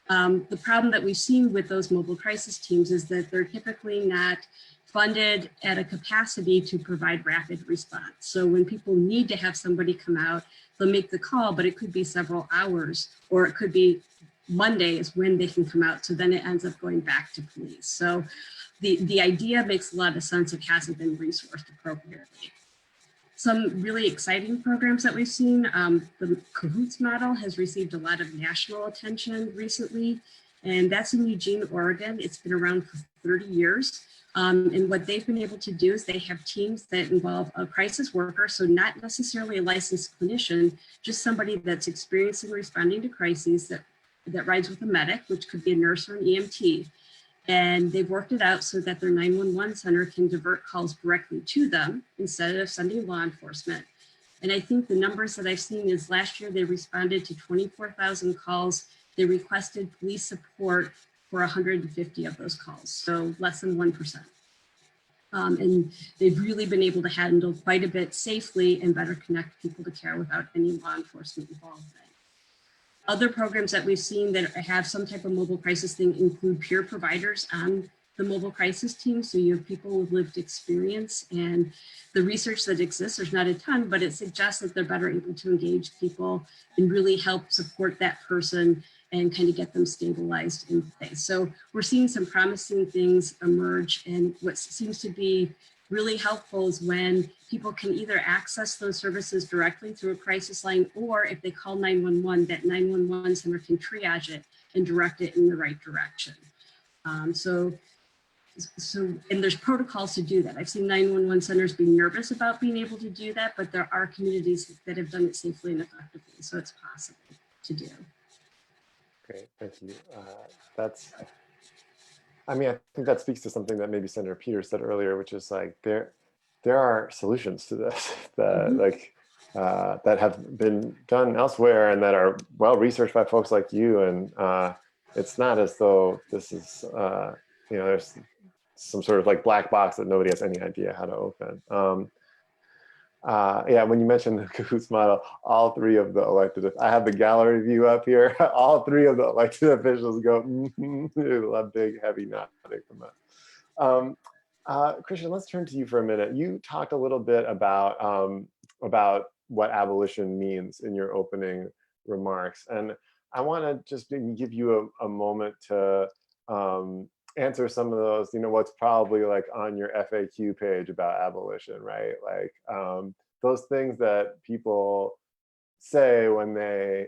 The problem that we've seen with those mobile crisis teams is that they're typically not funded at a capacity to provide rapid response. So when people need to have somebody come out, they'll make the call, but it could be several hours, or it could be Monday is when they can come out. So then it ends up going back to police. So the idea makes a lot of sense. It hasn't been resourced appropriately. Some really exciting programs that we've seen, the Cahoots model has received a lot of national attention recently, and that's in Eugene, Oregon. It's been around for 30 years. And what they've been able to do is they have teams that involve a crisis worker, so not necessarily a licensed clinician, just somebody that's experienced in responding to crises that rides with a medic, which could be a nurse or an EMT. And they've worked it out so that their 911 center can divert calls directly to them instead of sending law enforcement. And I think the numbers that I've seen is last year they responded to 24,000 calls. They requested police support for 150 of those calls, so less than 1%. And they've really been able to handle quite a bit safely and better connect people to care without any law enforcement involvement. Other programs that we've seen that have some type of mobile crisis thing include peer providers on the mobile crisis team. So you have people with lived experience, and the research that exists, there's not a ton, but it suggests that they're better able to engage people and really help support that person and kind of get them stabilized in place. So we're seeing some promising things emerge, and what seems to be really helpful is when people can either access those services directly through a crisis line, or if they call 911, that 911 center can triage it and direct it in the right direction. And there's protocols to do that. I've seen 911 centers be nervous about being able to do that, but there are communities that have done it safely and effectively, so it's possible to do. Great, thank you. I mean, I think that speaks to something that maybe Senator Peters said earlier, which is like there are solutions to this that that have been done elsewhere and that are well researched by folks like you. And it's not as though this is there's some sort of like black box that nobody has any idea how to open. Yeah, when you mentioned the Cahoots model, all three of the elected, I have the gallery view up here, all three of the elected officials go, a big heavy nodding from that. Christian, let's turn to you for a minute. You talked a little bit about what abolition means in your opening remarks. And I wanna just give you a moment to answer some of those, what's probably like on your FAQ page about abolition, right? Like those things that people say when they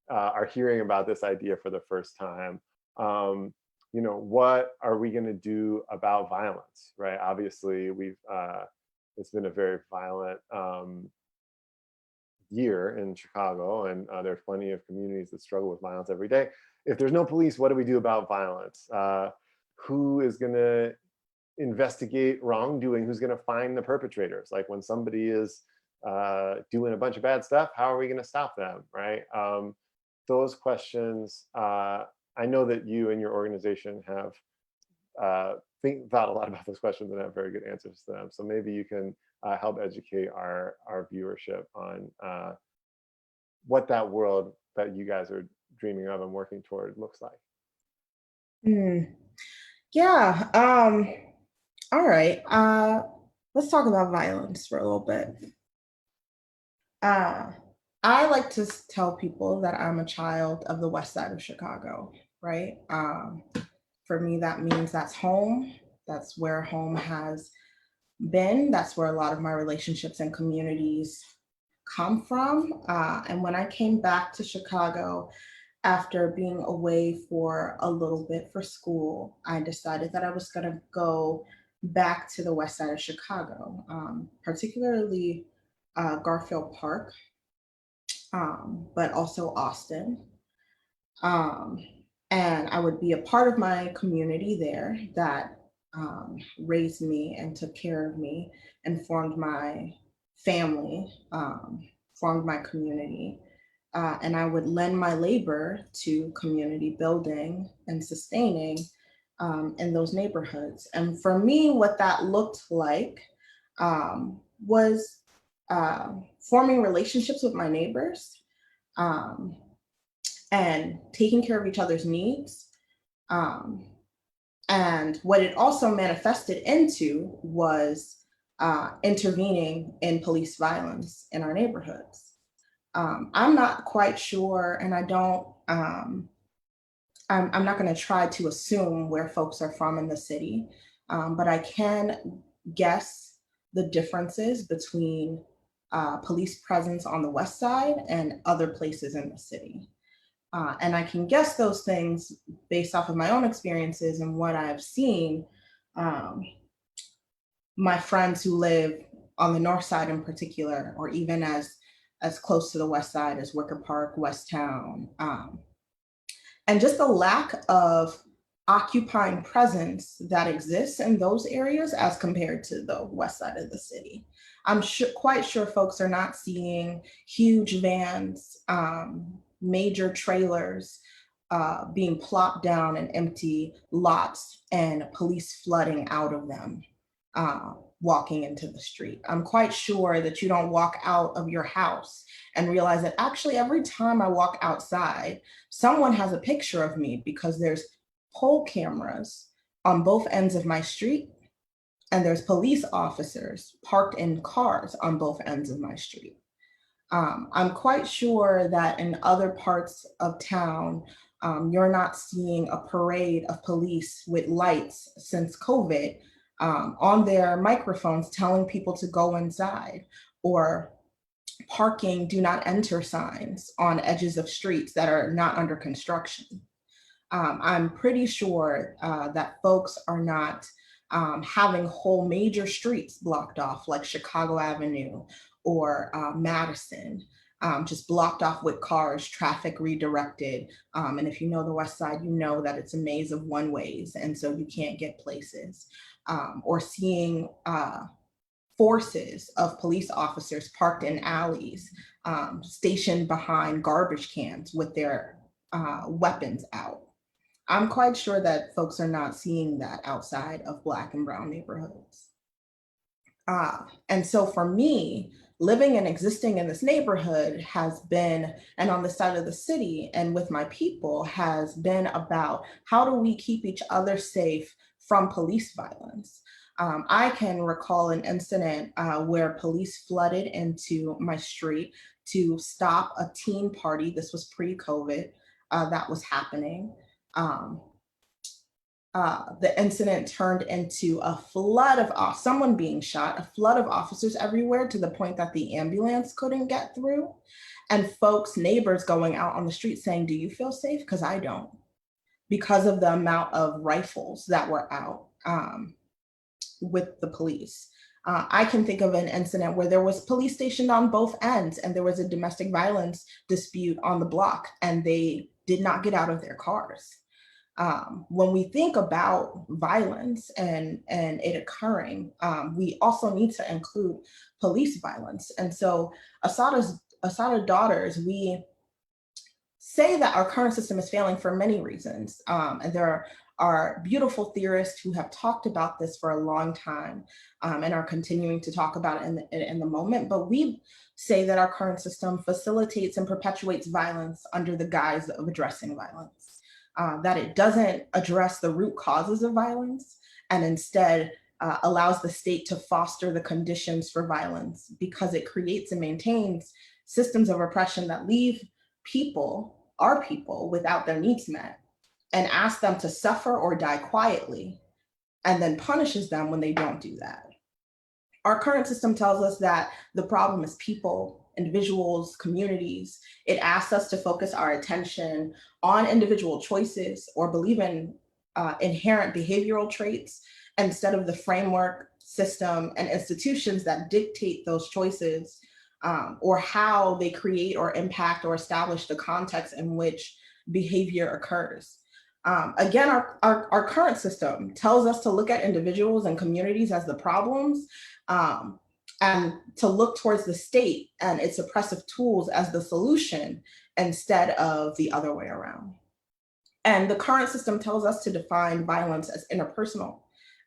are hearing about this idea for the first time. What are we going to do about violence, right? Obviously, it's been a very violent year in Chicago, and there's plenty of communities that struggle with violence every day. If there's no police, what do we do about violence? Who is going to investigate wrongdoing? Who's going to find the perpetrators? Like when somebody is doing a bunch of bad stuff, how are we going to stop them, right? Those questions, I know that you and your organization have thought a lot about those questions and have very good answers to them. So maybe you can help educate our viewership on what that world that you guys are dreaming of and working toward looks like. Yeah. All right. Let's talk about violence for a little bit. I like to tell people that I'm a child of the West Side of Chicago, right? For me, that means that's home. That's where home has been. That's where a lot of my relationships and communities come from. And when I came back to Chicago after being away for a little bit for school, I decided that I was going to go back to the West Side of Chicago, particularly Garfield Park, but also Austin. And I would be a part of my community there that raised me and took care of me and formed my family, formed my community. And I would lend my labor to community building and sustaining in those neighborhoods. And for me, what that looked like was forming relationships with my neighbors, and taking care of each other's needs. And what it also manifested into was intervening in police violence in our neighborhoods. I'm not quite sure, and I'm not going to try to assume where folks are from in the city, but I can guess the differences between police presence on the West Side and other places in the city. And I can guess those things based off of my own experiences and what I've seen. My friends who live on the North Side in particular, or even as close to the West Side as Wicker Park, Westtown, and just the lack of occupying presence that exists in those areas as compared to the West Side of the city. I'm quite sure folks are not seeing huge vans, major trailers being plopped down in empty lots and police flooding out of them, walking into the street. I'm quite sure that you don't walk out of your house and realize that actually every time I walk outside, someone has a picture of me because there's pole cameras on both ends of my street and there's police officers parked in cars on both ends of my street. I'm quite sure that in other parts of town, you're not seeing a parade of police with lights since COVID on their microphones telling people to go inside, or parking do not enter signs on edges of streets that are not under construction. I'm pretty sure that folks are not having whole major streets blocked off like Chicago Avenue or Madison, just blocked off with cars, traffic redirected. And if you know the West Side, you know that it's a maze of one-ways, and so you can't get places. Or seeing forces of police officers parked in alleys, stationed behind garbage cans with their weapons out. I'm quite sure that folks are not seeing that outside of Black and brown neighborhoods. And so for me, living and existing in this neighborhood has been, and on the side of the city and with my people, has been about how do we keep each other safe from police violence. I can recall an incident where police flooded into my street to stop a teen party. This was pre-COVID, that was happening. The incident turned into a flood of someone being shot, a flood of officers everywhere to the point that the ambulance couldn't get through. And folks, neighbors going out on the street saying, "Do you feel safe? Because I don't," because of the amount of rifles that were out with the police. I can think of an incident where there was police stationed on both ends and there was a domestic violence dispute on the block and they did not get out of their cars. When we think about violence and it occurring, we also need to include police violence. And so Assata Daughters, we say that our current system is failing for many reasons. And there are beautiful theorists who have talked about this for a long time and are continuing to talk about it in the moment. But we say that our current system facilitates and perpetuates violence under the guise of addressing violence, that it doesn't address the root causes of violence and instead allows the state to foster the conditions for violence because it creates and maintains systems of oppression that leave people, our people, without their needs met and ask them to suffer or die quietly, and then punishes them when they don't do that. Our current system tells us that the problem is people, individuals, communities. It asks us to focus our attention on individual choices or believe in inherent behavioral traits instead of the framework, system, and institutions that dictate those choices or how they create or impact or establish the context in which behavior occurs. Again, our current system tells us to look at individuals and communities as the problems and to look towards the state and its oppressive tools as the solution instead of the other way around. And the current system tells us to define violence as interpersonal,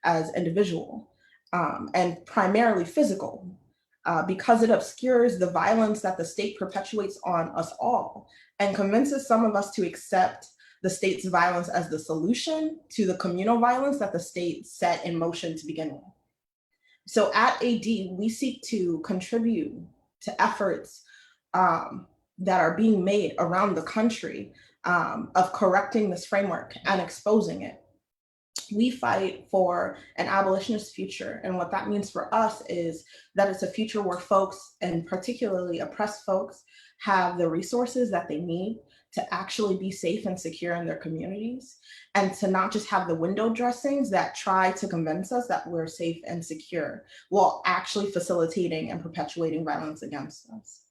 as individual, and primarily physical, because it obscures the violence that the state perpetuates on us all and convinces some of us to accept the state's violence as the solution to the communal violence that the state set in motion to begin with. So at AD, we seek to contribute to efforts that are being made around the country of correcting this framework and exposing it. We fight for an abolitionist future. And what that means for us is that it's a future where folks, and particularly oppressed folks, have the resources that they need to actually be safe and secure in their communities, and to not just have the window dressings that try to convince us that we're safe and secure while actually facilitating and perpetuating violence against us.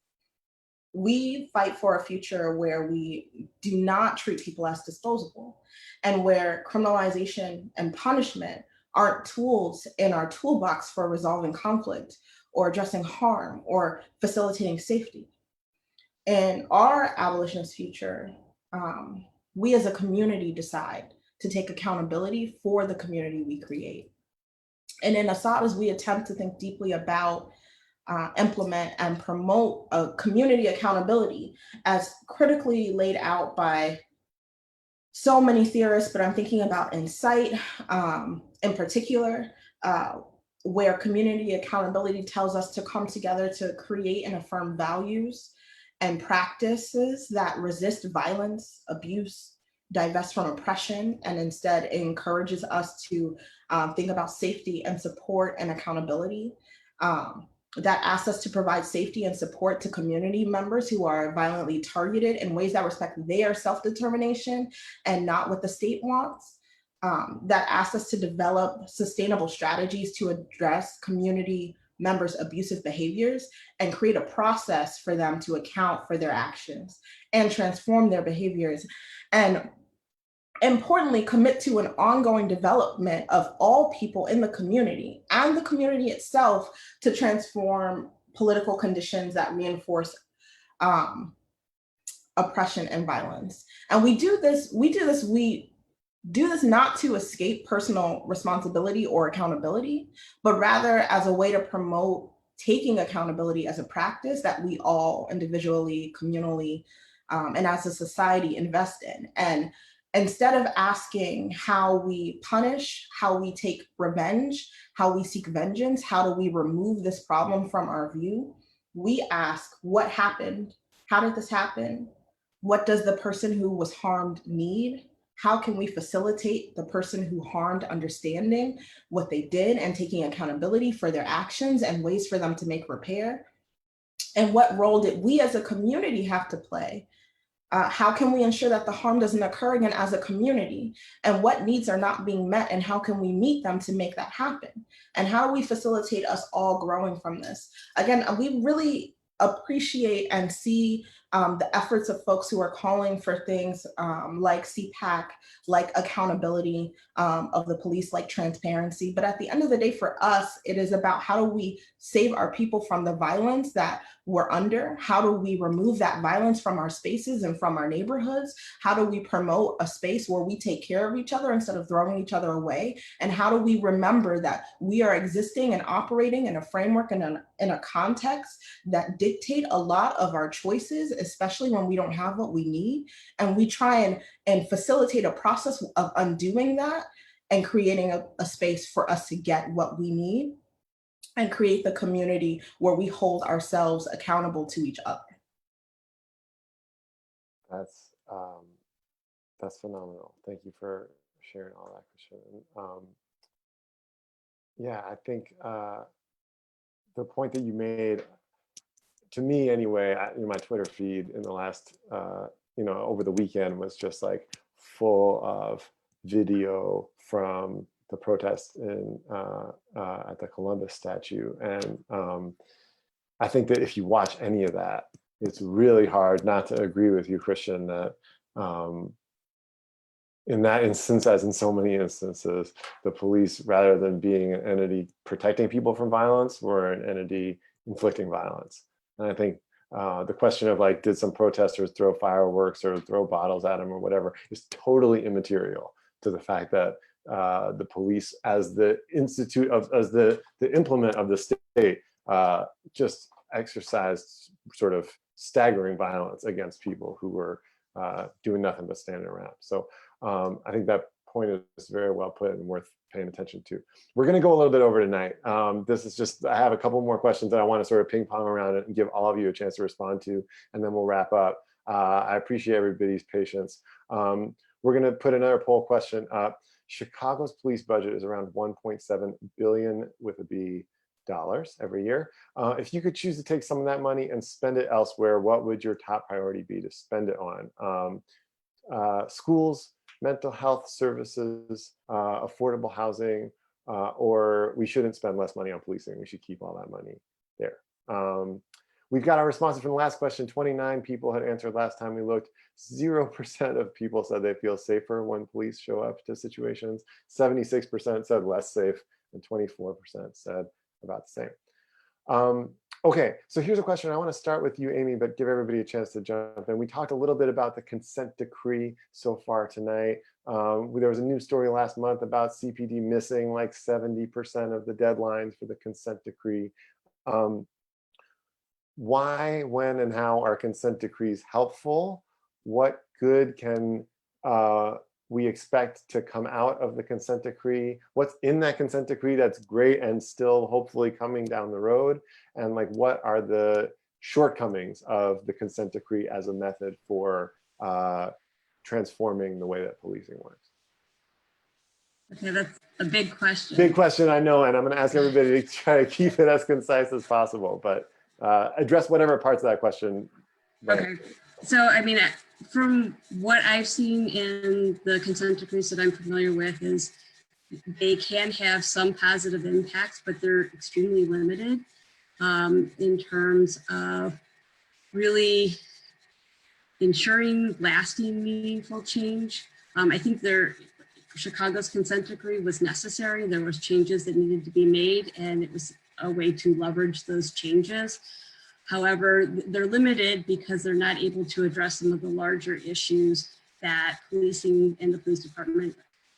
We fight for a future where we do not treat people as disposable and where criminalization and punishment aren't tools in our toolbox for resolving conflict or addressing harm or facilitating safety. In our abolitionist future, we as a community decide to take accountability for the community we create. And in Assata's, we attempt to think deeply about, implement, and promote a community accountability as critically laid out by so many theorists, but I'm thinking about Insight in particular, where community accountability tells us to come together to create and affirm values and practices that resist violence, abuse, divest from oppression, and instead encourages us to think about safety and support and accountability. That asks us to provide safety and support to community members who are violently targeted in ways that respect their self-determination and not what the state wants. That asks us to develop sustainable strategies to address community members' abusive behaviors and create a process for them to account for their actions and transform their behaviors. And importantly, commit to an ongoing development of all people in the community and the community itself to transform political conditions that reinforce oppression and violence. And we do this not to escape personal responsibility or accountability, but rather as a way to promote taking accountability as a practice that we all individually, communally, and as a society invest in. And instead of asking how we punish, how we take revenge, how we seek vengeance, how do we remove this problem from our view, we ask what happened? How did this happen? What does the person who was harmed need? How can we facilitate the person who harmed understanding what they did and taking accountability for their actions and ways for them to make repair? And what role did we as a community have to play? How can we ensure that the harm doesn't occur again as a community? And what needs are not being met and how can we meet them to make that happen? And how do we facilitate us all growing from this? Again, we really appreciate and see the efforts of folks who are calling for things like CPAC, like accountability of the police, like transparency. But at the end of the day, for us, it is about how do we save our people from the violence that we're under? How do we remove that violence from our spaces and from our neighborhoods? How do we promote a space where we take care of each other instead of throwing each other away? And how do we remember that we are existing and operating in a framework and in a context that dictate a lot of our choices, especially when we don't have what we need? And we try and facilitate a process of undoing that and creating a space for us to get what we need and create the community where we hold ourselves accountable to each other. That's phenomenal. Thank you for sharing all that, Christian. Yeah, I think the point that you made, to me anyway, my Twitter feed in the last, over the weekend was just like full of video from the protests at the Columbus statue. And I think that if you watch any of that, it's really hard not to agree with you, Christian, that in that instance, as in so many instances, the police, rather than being an entity protecting people from violence, were an entity inflicting violence. And I think the question of like, did some protesters throw fireworks or throw bottles at them or whatever, is totally immaterial to the fact that the police, as the implement of the state, just exercised sort of staggering violence against people who were doing nothing but standing around. So I think that point is very well put and worth paying attention to. We're going to go a little bit over tonight. This is just, I have a couple more questions that I want to sort of ping pong around it and give all of you a chance to respond to, and then we'll wrap up. I appreciate everybody's patience. We're going to put another poll question up. Chicago's police budget is around 1.7 billion with a B dollars every year. If you could choose to take some of that money and spend it elsewhere, what would your top priority be to spend it on? Schools, mental health services, affordable housing, or we shouldn't spend less money on policing. We should keep all that money there. We've got our responses from the last question. 29 people had answered last time we looked. 0% of people said they feel safer when police show up to situations. 76% said less safe, and 24% said about the same. Okay, so here's a question. I want to start with you, Amy, but give everybody a chance to jump in. We talked a little bit about the consent decree so far tonight. There was a news story last month about CPD missing like 70% of the deadlines for the consent decree. Why, when, and how are consent decrees helpful? What good can we expect to come out of the consent decree? What's in that consent decree that's great and still hopefully coming down the road? And like, what are the shortcomings of the consent decree as a method for transforming the way that policing works? Okay, that's a big question. Big question, I know, and I'm going to ask everybody to try to keep it as concise as possible, but address whatever parts of that question. Okay, so I mean, from what I've seen in the consent decrees that I'm familiar with, is they can have some positive impacts, but they're extremely limited in terms of really ensuring lasting, meaningful change. I think Chicago's consent decree was necessary. There was changes that needed to be made, and it was a way to leverage those changes. However, they're limited because they're not able to address some of the larger issues that policing and the police department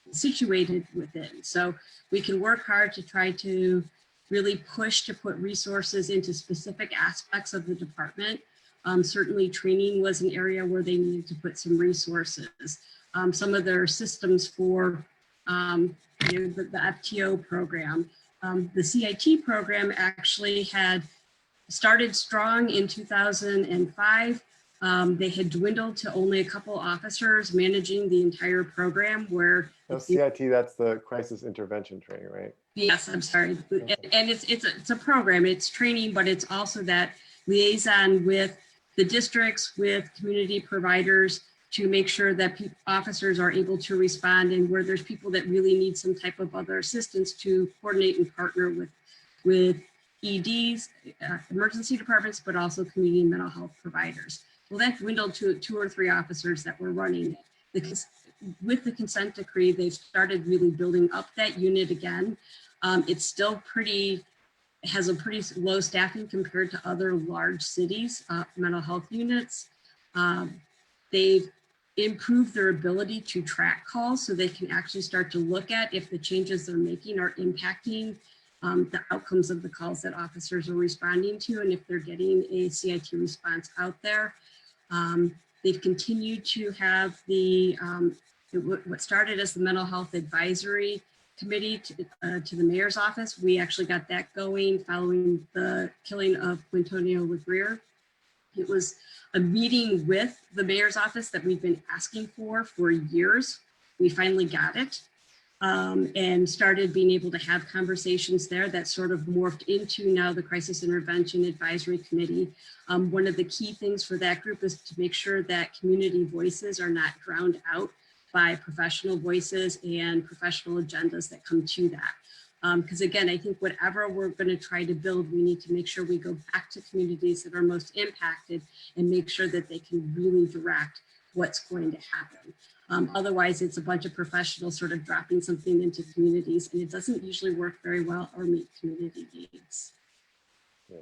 is situated within. So we can work hard to try to really push to put resources into specific aspects of the department. Certainly training was an area where they needed to put some resources. Some of their systems for the FTO program. The CIT program actually had started strong in 2005. They had dwindled to only a couple officers managing the entire program, where CIT, that's the crisis intervention training, right? Yes, I'm sorry. And it's a program, it's training, but it's also that liaison with the districts, with community providers, to make sure that officers are able to respond, and where there's people that really need some type of other assistance, to coordinate and partner with EDs, emergency departments, but also community mental health providers. Well, that dwindled to 2 or 3 officers that were running it. Because with the consent decree, they've started really building up that unit again. It's still has a pretty low staffing compared to other large cities, mental health units. They've improved their ability to track calls so they can actually start to look at if the changes they're making are impacting the outcomes of the calls that officers are responding to, and if they're getting a CIT response out there. They've continued to have what started as the Mental Health Advisory Committee to the mayor's office. We actually got that going following the killing of Quintonio LeGrier. It was a meeting with the mayor's office that we've been asking for years. We finally got it and started being able to have conversations there that sort of morphed into now the Crisis Intervention Advisory Committee. One of the key things for that group is to make sure that community voices are not drowned out by professional voices and professional agendas that come to that. Because again, I think whatever we're going to try to build, we need to make sure we go back to communities that are most impacted and make sure that they can really direct what's going to happen. Otherwise, it's a bunch of professionals sort of dropping something into communities, and it doesn't usually work very well or meet community needs. Yeah.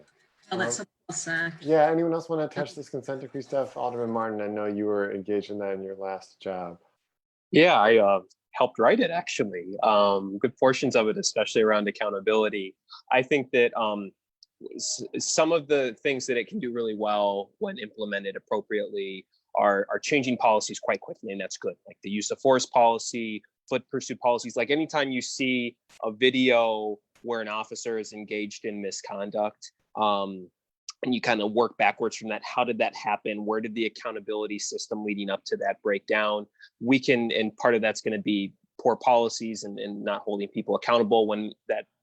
Oh, that's something else. Yeah, anyone else want to touch this consent decree stuff? Alderman Martin, I know you were engaged in that in your last job. Yeah, I helped write it actually. Good portions of it, especially around accountability. I think that some of the things that it can do really well when implemented appropriately are changing policies quite quickly, and that's good. Like the use of force policy, foot pursuit policies. Like anytime you see a video where an officer is engaged in misconduct, and you kind of work backwards from that. How did that happen? Where did the accountability system leading up to that break down? We can, and part of that's going to be poor policies and not holding people accountable when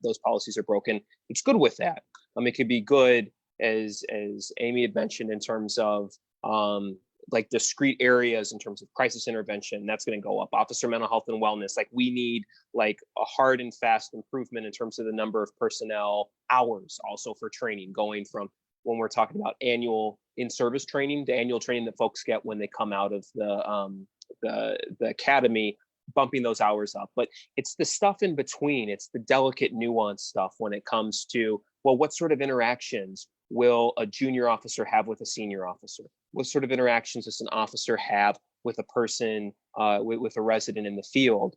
those policies are broken. It's good with that. It could be good, as Amy had mentioned, in terms of like discrete areas in terms of crisis intervention. That's going to go up. Officer mental health and wellness. Like we need like a hard and fast improvement in terms of the number of personnel hours also for training, going from when we're talking about annual in-service training to annual training that folks get when they come out of the academy, bumping those hours up. But it's the stuff in between. It's the delicate nuance stuff when it comes to, well, what sort of interactions will a junior officer have with a senior officer? What sort of interactions does an officer have with a person, with a resident in the field?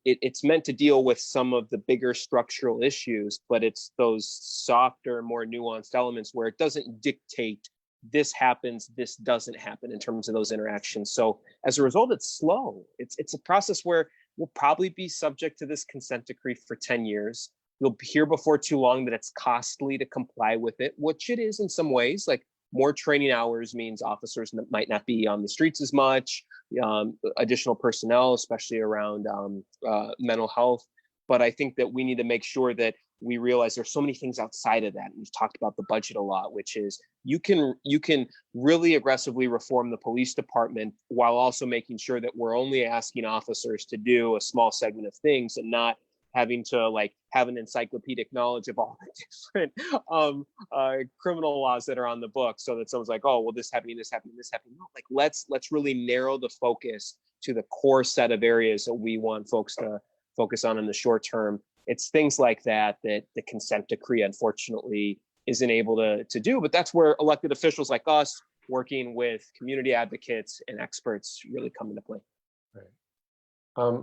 It's meant to deal with some of the bigger structural issues, but it's those softer, more nuanced elements where it doesn't dictate this happens, this doesn't happen in terms of those interactions. So as a result, it's slow. It's a process where we'll probably be subject to this consent decree for 10 years. You'll hear before too long that it's costly to comply with it, which it is in some ways. Like more training hours means officers might not be on the streets as much, additional personnel, especially around mental health. But I think that we need to make sure that we realize there's so many things outside of that. We've talked about the budget a lot, which is you can really aggressively reform the police department while also making sure that we're only asking officers to do a small segment of things and not having to like have an encyclopedic knowledge of all the different criminal laws that are on the book, so that someone's like, oh, well, this happening, this happening, this happening. No, like let's really narrow the focus to the core set of areas that we want folks to focus on in the short term. It's things like that the consent decree, unfortunately, isn't able to do. But that's where elected officials like us, working with community advocates and experts, really come into play. Right.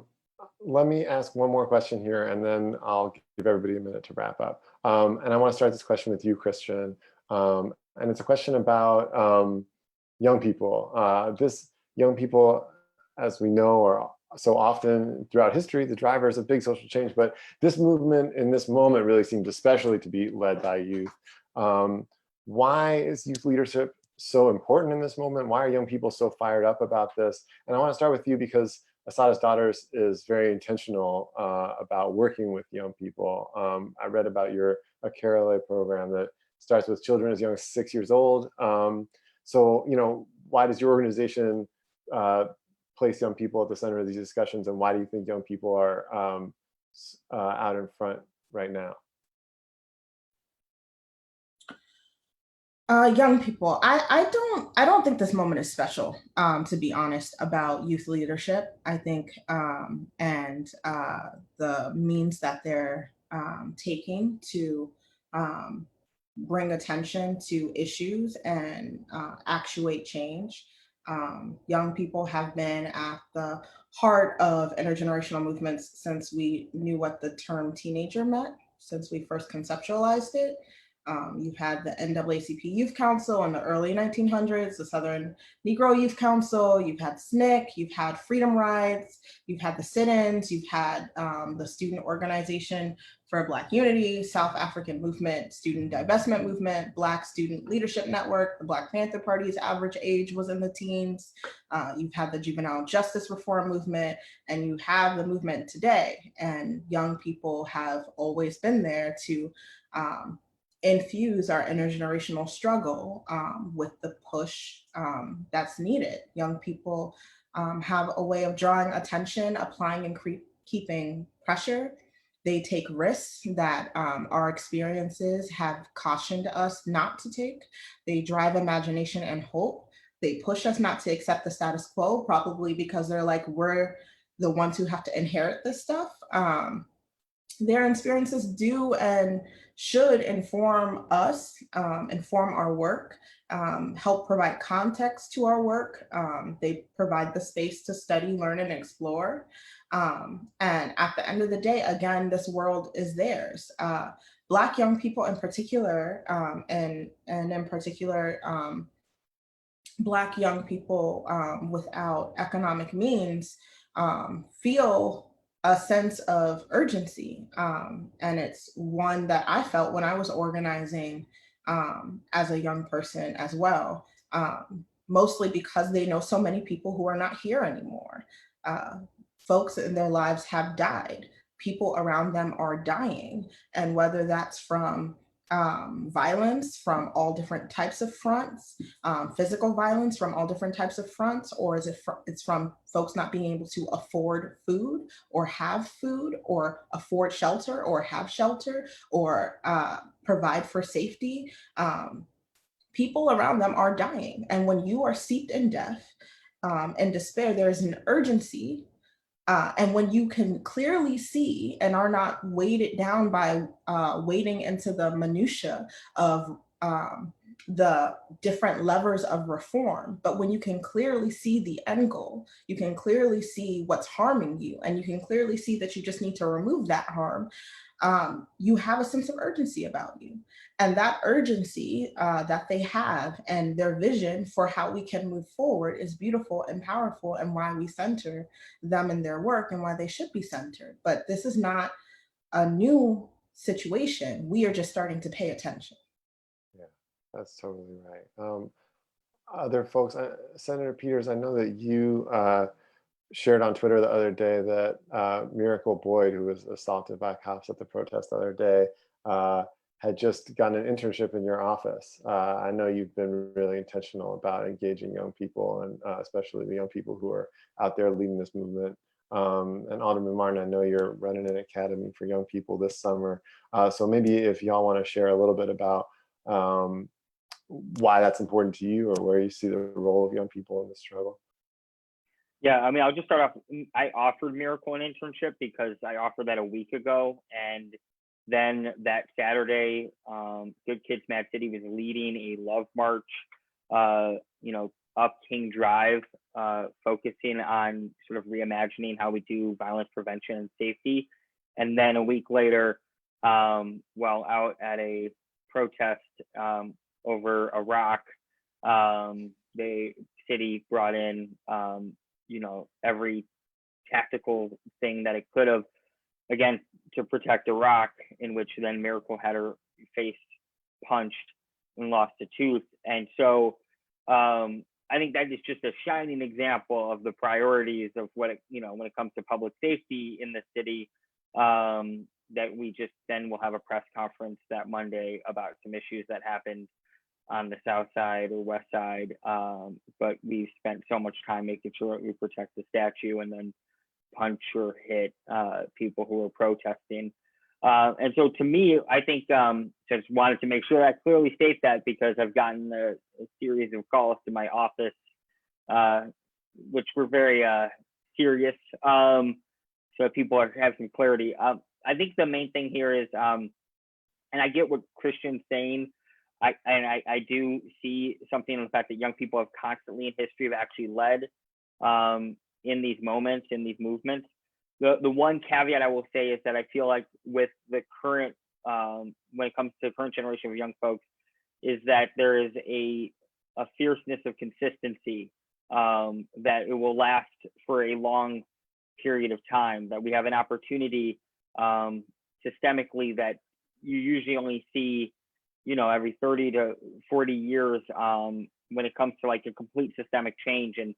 Let me ask one more question here, and then I'll give everybody a minute to wrap up. And I want to start this question with you, Christian. And it's a question about young people. This young people, as we know, are so often throughout history the drivers of big social change, but this movement in this moment really seems especially to be led by youth. Why is youth leadership so important in this moment? Why are young people so fired up about this? And I want to start with you because Assata's Daughters is very intentional about working with young people. I read about your Kerala program that starts with children as young as 6 years old. So, you know, why does your organization place young people at the center of these discussions, and why do you think young people are out in front right now? Young people. I don't think this moment is special, to be honest, about youth leadership. I think and the means that they're taking to um, bring attention to issues and actuate change. Young people have been at the heart of intergenerational movements since we knew what the term teenager meant, since we first conceptualized it. You've had the NAACP Youth Council in the early 1900s, the Southern Negro Youth Council, you've had SNCC, you've had Freedom Rides, you've had the sit-ins, you've had the Student Organization for Black Unity, South African Movement, Student Divestment Movement, Black Student Leadership Network, the Black Panther Party's average age was in the teens. You've had the Juvenile Justice Reform Movement, and you have the movement today. And young people have always been there to infuse our intergenerational struggle with the push that's needed. Young people have a way of drawing attention, applying and keeping pressure. They take risks that our experiences have cautioned us not to take. They drive imagination and hope. They push us not to accept the status quo, probably because they're like, we're the ones who have to inherit this stuff. Their experiences do and should inform us, inform our work, help provide context to our work. They provide the space to study, learn, and explore. And at the end of the day, again, this world is theirs. Black young people in particular, and in particular, Black young people without economic means feel a sense of urgency. And it's one that I felt when I was organizing as a young person as well, mostly because they know so many people who are not here anymore. Uh, Folks in their lives have died. People around them are dying. And whether that's from violence from all different types of fronts, physical violence from all different types of fronts, or is it it's from folks not being able to afford food or have food or afford shelter or have shelter or provide for safety. People around them are dying. And when you are steeped in death and despair, there is an urgency and when you can clearly see and are not weighted down by wading into the minutia of the different levers of reform, but when you can clearly see the end goal, you can clearly see what's harming you, and you can clearly see that you just need to remove that harm, you have a sense of urgency about you. And that urgency that they have and their vision for how we can move forward is beautiful and powerful, and why we center them in their work and why they should be centered. But this is not a new situation. We are just starting to pay attention. Yeah, that's totally right. Other folks, Senator Peters, I know that you shared on Twitter the other day that Miracle Boyd, who was assaulted by cops at the protest the other day, had just gotten an internship in your office. I know you've been really intentional about engaging young people, and especially the young people who are out there leading this movement. And Alderman Martin, I know you're running an academy for young people this summer. So maybe if y'all want to share a little bit about why that's important to you, or where you see the role of young people in the struggle. Yeah, I mean, I'll just start off. I offered Miracle an internship because I offered that a week ago. And then that Saturday, Good Kids Mad City was leading a love march, up King Drive, focusing on sort of reimagining how we do violence prevention and safety. And then a week later, while out at a protest over Iraq, the city brought in every tactical thing that it could have, again, to protect Iraq, in which then Miracle had her face punched and lost a tooth. And so I think that is just a shining example of the priorities of what when it comes to public safety in the city, that we just then will have a press conference that Monday about some issues that happened on the south side or west side, but we spent so much time making sure that we protect the statue and then punch or hit people who were protesting. And so to me, I think just wanted to make sure that I clearly state that, because I've gotten a series of calls to my office, which were very serious. So people have some clarity. I think the main thing here is, and I get what Christian's saying. I do see something in the fact that young people have constantly in history have actually led in these moments, in these movements. The one caveat I will say is that I feel like with the current, when it comes to the current generation of young folks, is that there is a fierceness of consistency that it will last for a long period of time, that we have an opportunity systemically that you usually only see, every 30 to 40 years when it comes to like a complete systemic change. And,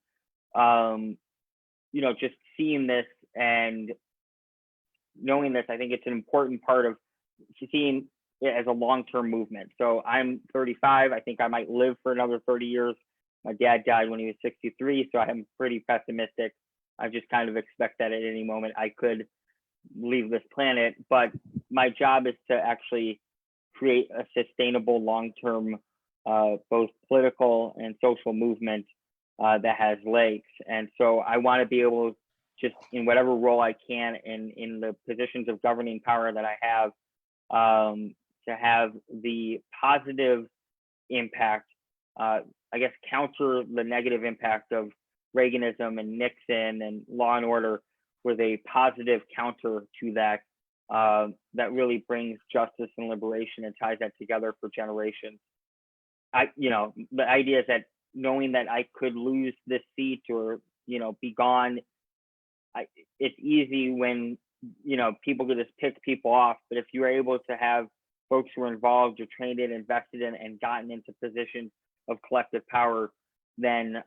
just seeing this and knowing this, I think it's an important part of seeing it as a long-term movement. So I'm 35. I think I might live for another 30 years. My dad died when he was 63, so I'm pretty pessimistic. I just kind of expect that at any moment I could leave this planet. But my job is to actually create a sustainable long-term, both political and social movement that has legs. And so I want to be able, just in whatever role I can, in the positions of governing power that I have, to have the positive impact, I guess, counter the negative impact of Reaganism and Nixon and law and order, with a positive counter to that, that really brings justice and liberation and ties that together for generations. The idea is that knowing that I could lose this seat or, be gone, it's easy when, people could just pick people off. But if you're able to have folks who are involved or trained in, invested in, and gotten into positions of collective power, then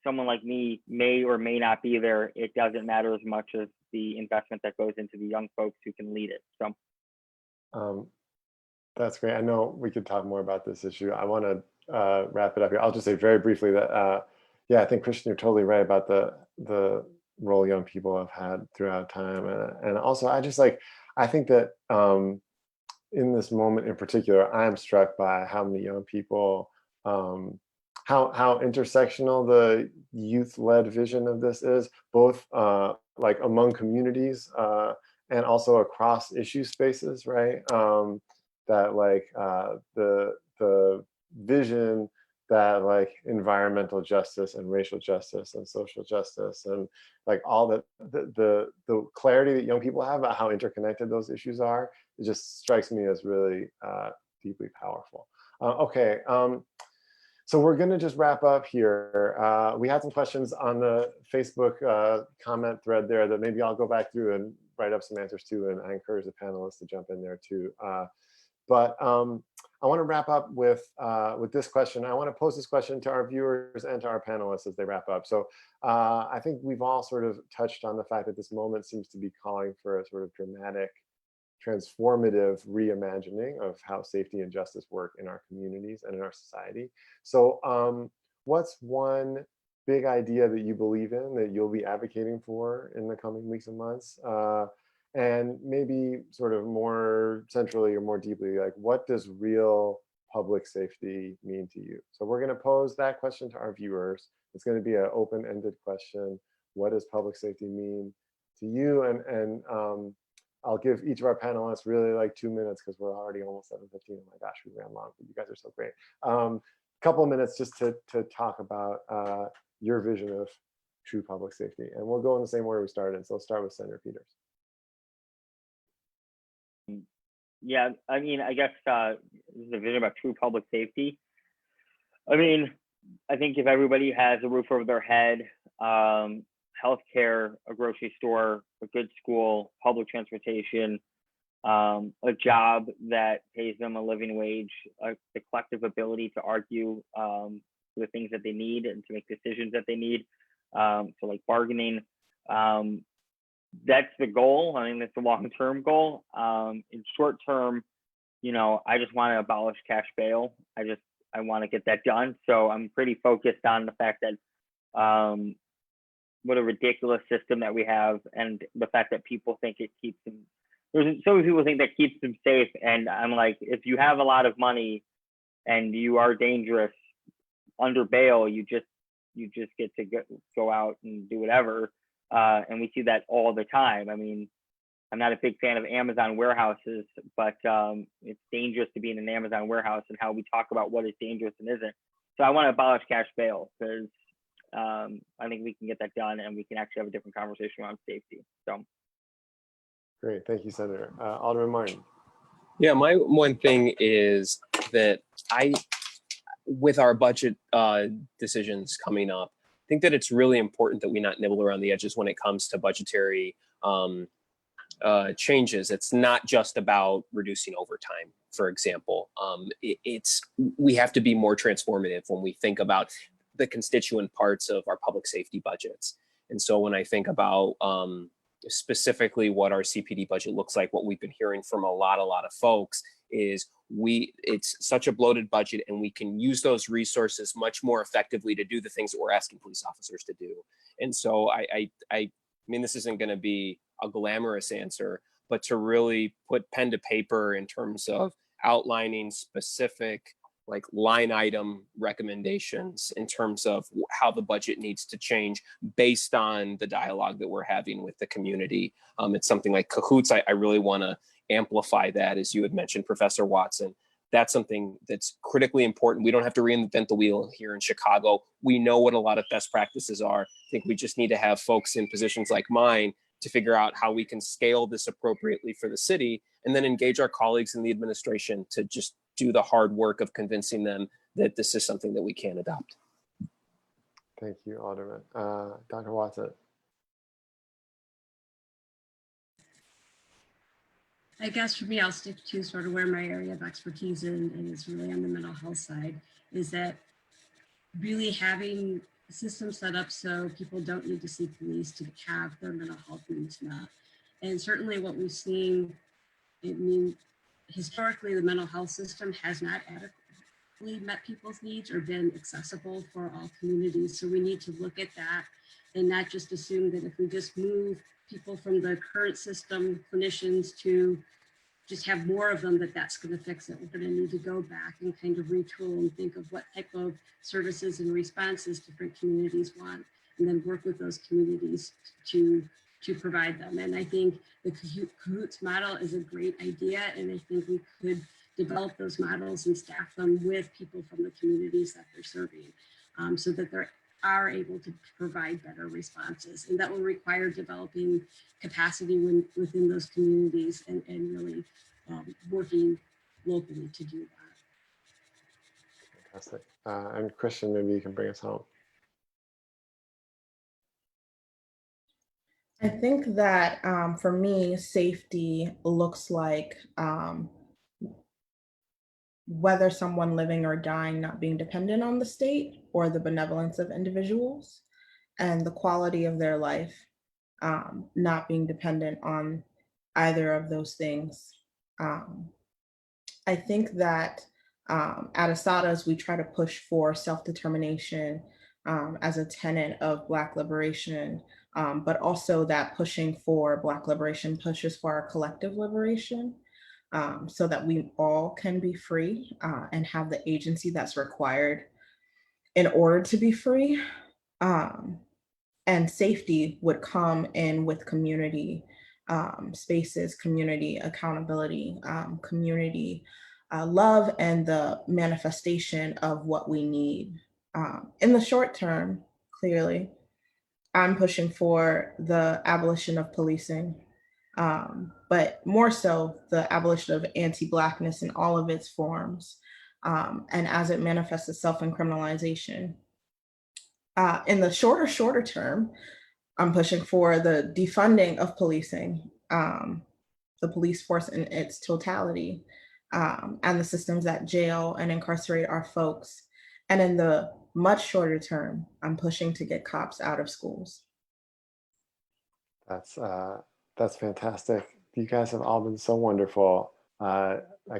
someone like me may or may not be there. It doesn't matter as much as the investment that goes into the young folks who can lead it. So that's great. I know we could talk more about this issue. I want to wrap it up here. I'll just say very briefly that I think, Christian, you're totally right about the role young people have had throughout time, and also I think that in this moment in particular, I'm struck by how many young people, how intersectional the youth-led vision of this is, both like among communities and also across issue spaces, right? That like the vision that like environmental justice and racial justice and social justice and like all the clarity that young people have about how interconnected those issues are, it just strikes me as really deeply powerful. Okay, so we're going to just wrap up here. We had some questions on the Facebook comment thread there that maybe I'll go back through and write up some answers to, and I encourage the panelists to jump in there too. But I want to wrap up with this question. I want to pose this question to our viewers and to our panelists as they wrap up. So I think we've all sort of touched on the fact that this moment seems to be calling for a sort of dramatic, transformative reimagining of how safety and justice work in our communities and in our society. So what's one big idea that you believe in that you'll be advocating for in the coming weeks and months? And maybe sort of more centrally or more deeply, like, what does real public safety mean to you? So we're going to pose that question to our viewers. It's going to be an open-ended question. What does public safety mean to you? And I'll give each of our panelists really like 2 minutes, because we're already almost 7:15. Oh my gosh, we ran long, but you guys are so great. Couple of minutes just to talk about your vision of true public safety. And we'll go in the same order we started. So let's start with Senator Peters. Yeah, I mean, I guess this is a vision about true public safety. I mean, I think if everybody has a roof over their head, healthcare, a grocery store, a good school, public transportation, a job that pays them a living wage, the collective ability to argue for the things that they need and to make decisions that they need, so like bargaining, that's the goal. I mean, that's the long-term goal. In short term, I just want to abolish cash bail. I want to get that done. So I'm pretty focused on the fact that what a ridiculous system that we have, and the fact that people think it keeps them there's so many people think that keeps them safe. And I'm like, if you have a lot of money and you are dangerous under bail, you just get to go out and do whatever. And we see that all the time. I mean, I'm not a big fan of Amazon warehouses, but it's dangerous to be in an Amazon warehouse and how we talk about what is dangerous and isn't. So I want to abolish cash bail because I think we can get that done and we can actually have a different conversation around safety. So. Great, thank you, Senator. Alderman Martin. Yeah, my one thing is that with our budget decisions coming up, I think that it's really important that we not nibble around the edges when it comes to budgetary changes. It's not just about reducing overtime, for example. We have to be more transformative when we think about the constituent parts of our public safety budgets. And so when I think about specifically what our CPD budget looks like, what we've been hearing from a lot of folks is it's such a bloated budget, and we can use those resources much more effectively to do the things that we're asking police officers to do. And so I mean, this isn't going to be a glamorous answer, but to really put pen to paper in terms of outlining specific like line item recommendations in terms of how the budget needs to change based on the dialogue that we're having with the community. It's something like cahoots. I really want to amplify that, as you had mentioned, Professor Watson. That's something that's critically important. We don't have to reinvent the wheel here in Chicago. We know what a lot of best practices are. I think we just need to have folks in positions like mine to figure out how we can scale this appropriately for the city, and then engage our colleagues in the administration to just do the hard work of convincing them that this is something that we can adopt. Thank you, Alderman. Dr. Watson. I guess for me, I'll stick to sort of where my area of expertise is, and it's really on the mental health side, is that really having a system set up so people don't need to see police to have their mental health needs met. And certainly what we've seen, I mean, historically, the mental health system has not adequately met people's needs or been accessible for all communities. So we need to look at that and not just assume that if we just move people from the current system, clinicians, to just have more of them, that's going to fix it. We're going to need to go back and kind of retool and think of what type of services and responses different communities want, and then work with those communities to provide them. And I think the cahoots model is a great idea, and I think we could develop those models and staff them with people from the communities that they're serving, so that they are able to provide better responses. And that will require developing capacity within those communities and really working locally to do that. Fantastic. And Christian, maybe you can bring us home. I think that for me, safety looks like whether someone living or dying not being dependent on the state or the benevolence of individuals, and the quality of their life not being dependent on either of those things. I think that at Assata's, we try to push for self-determination as a tenet of Black liberation, but also that pushing for Black liberation pushes for our collective liberation, so that we all can be free and have the agency that's required in order to be free. And safety would come in with community spaces, community accountability, community love, and the manifestation of what we need. In the short term, clearly, I'm pushing for the abolition of policing, but more so the abolition of anti-Blackness in all of its forms, and as it manifests itself in criminalization. In the shorter term, I'm pushing for the defunding of policing, the police force in its totality, and the systems that jail and incarcerate our folks. And in the much shorter term, I'm pushing to get cops out of schools. That's fantastic. You guys have all been so wonderful. I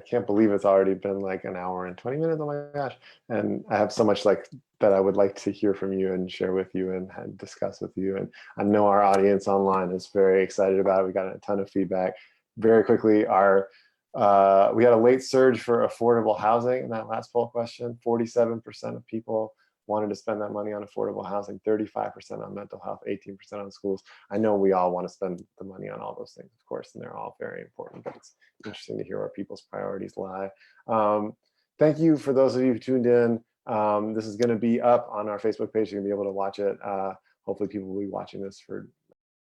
can't believe it's already been like an hour and 20 minutes. Oh my gosh. And I have so much like that I would like to hear from you and share with you and discuss with you. And I know our audience online is very excited about it. We got a ton of feedback. very quickly, we had a late surge for affordable housing in that last poll question. 47% of people wanted to spend that money on affordable housing, 35% on mental health, 18% on schools. I know we all want to spend the money on all those things, of course, and they're all very important, but it's interesting to hear where people's priorities lie. Thank you for those of you who tuned in. This is going to be up on our Facebook page. You're going to be able to watch it. Hopefully people will be watching this for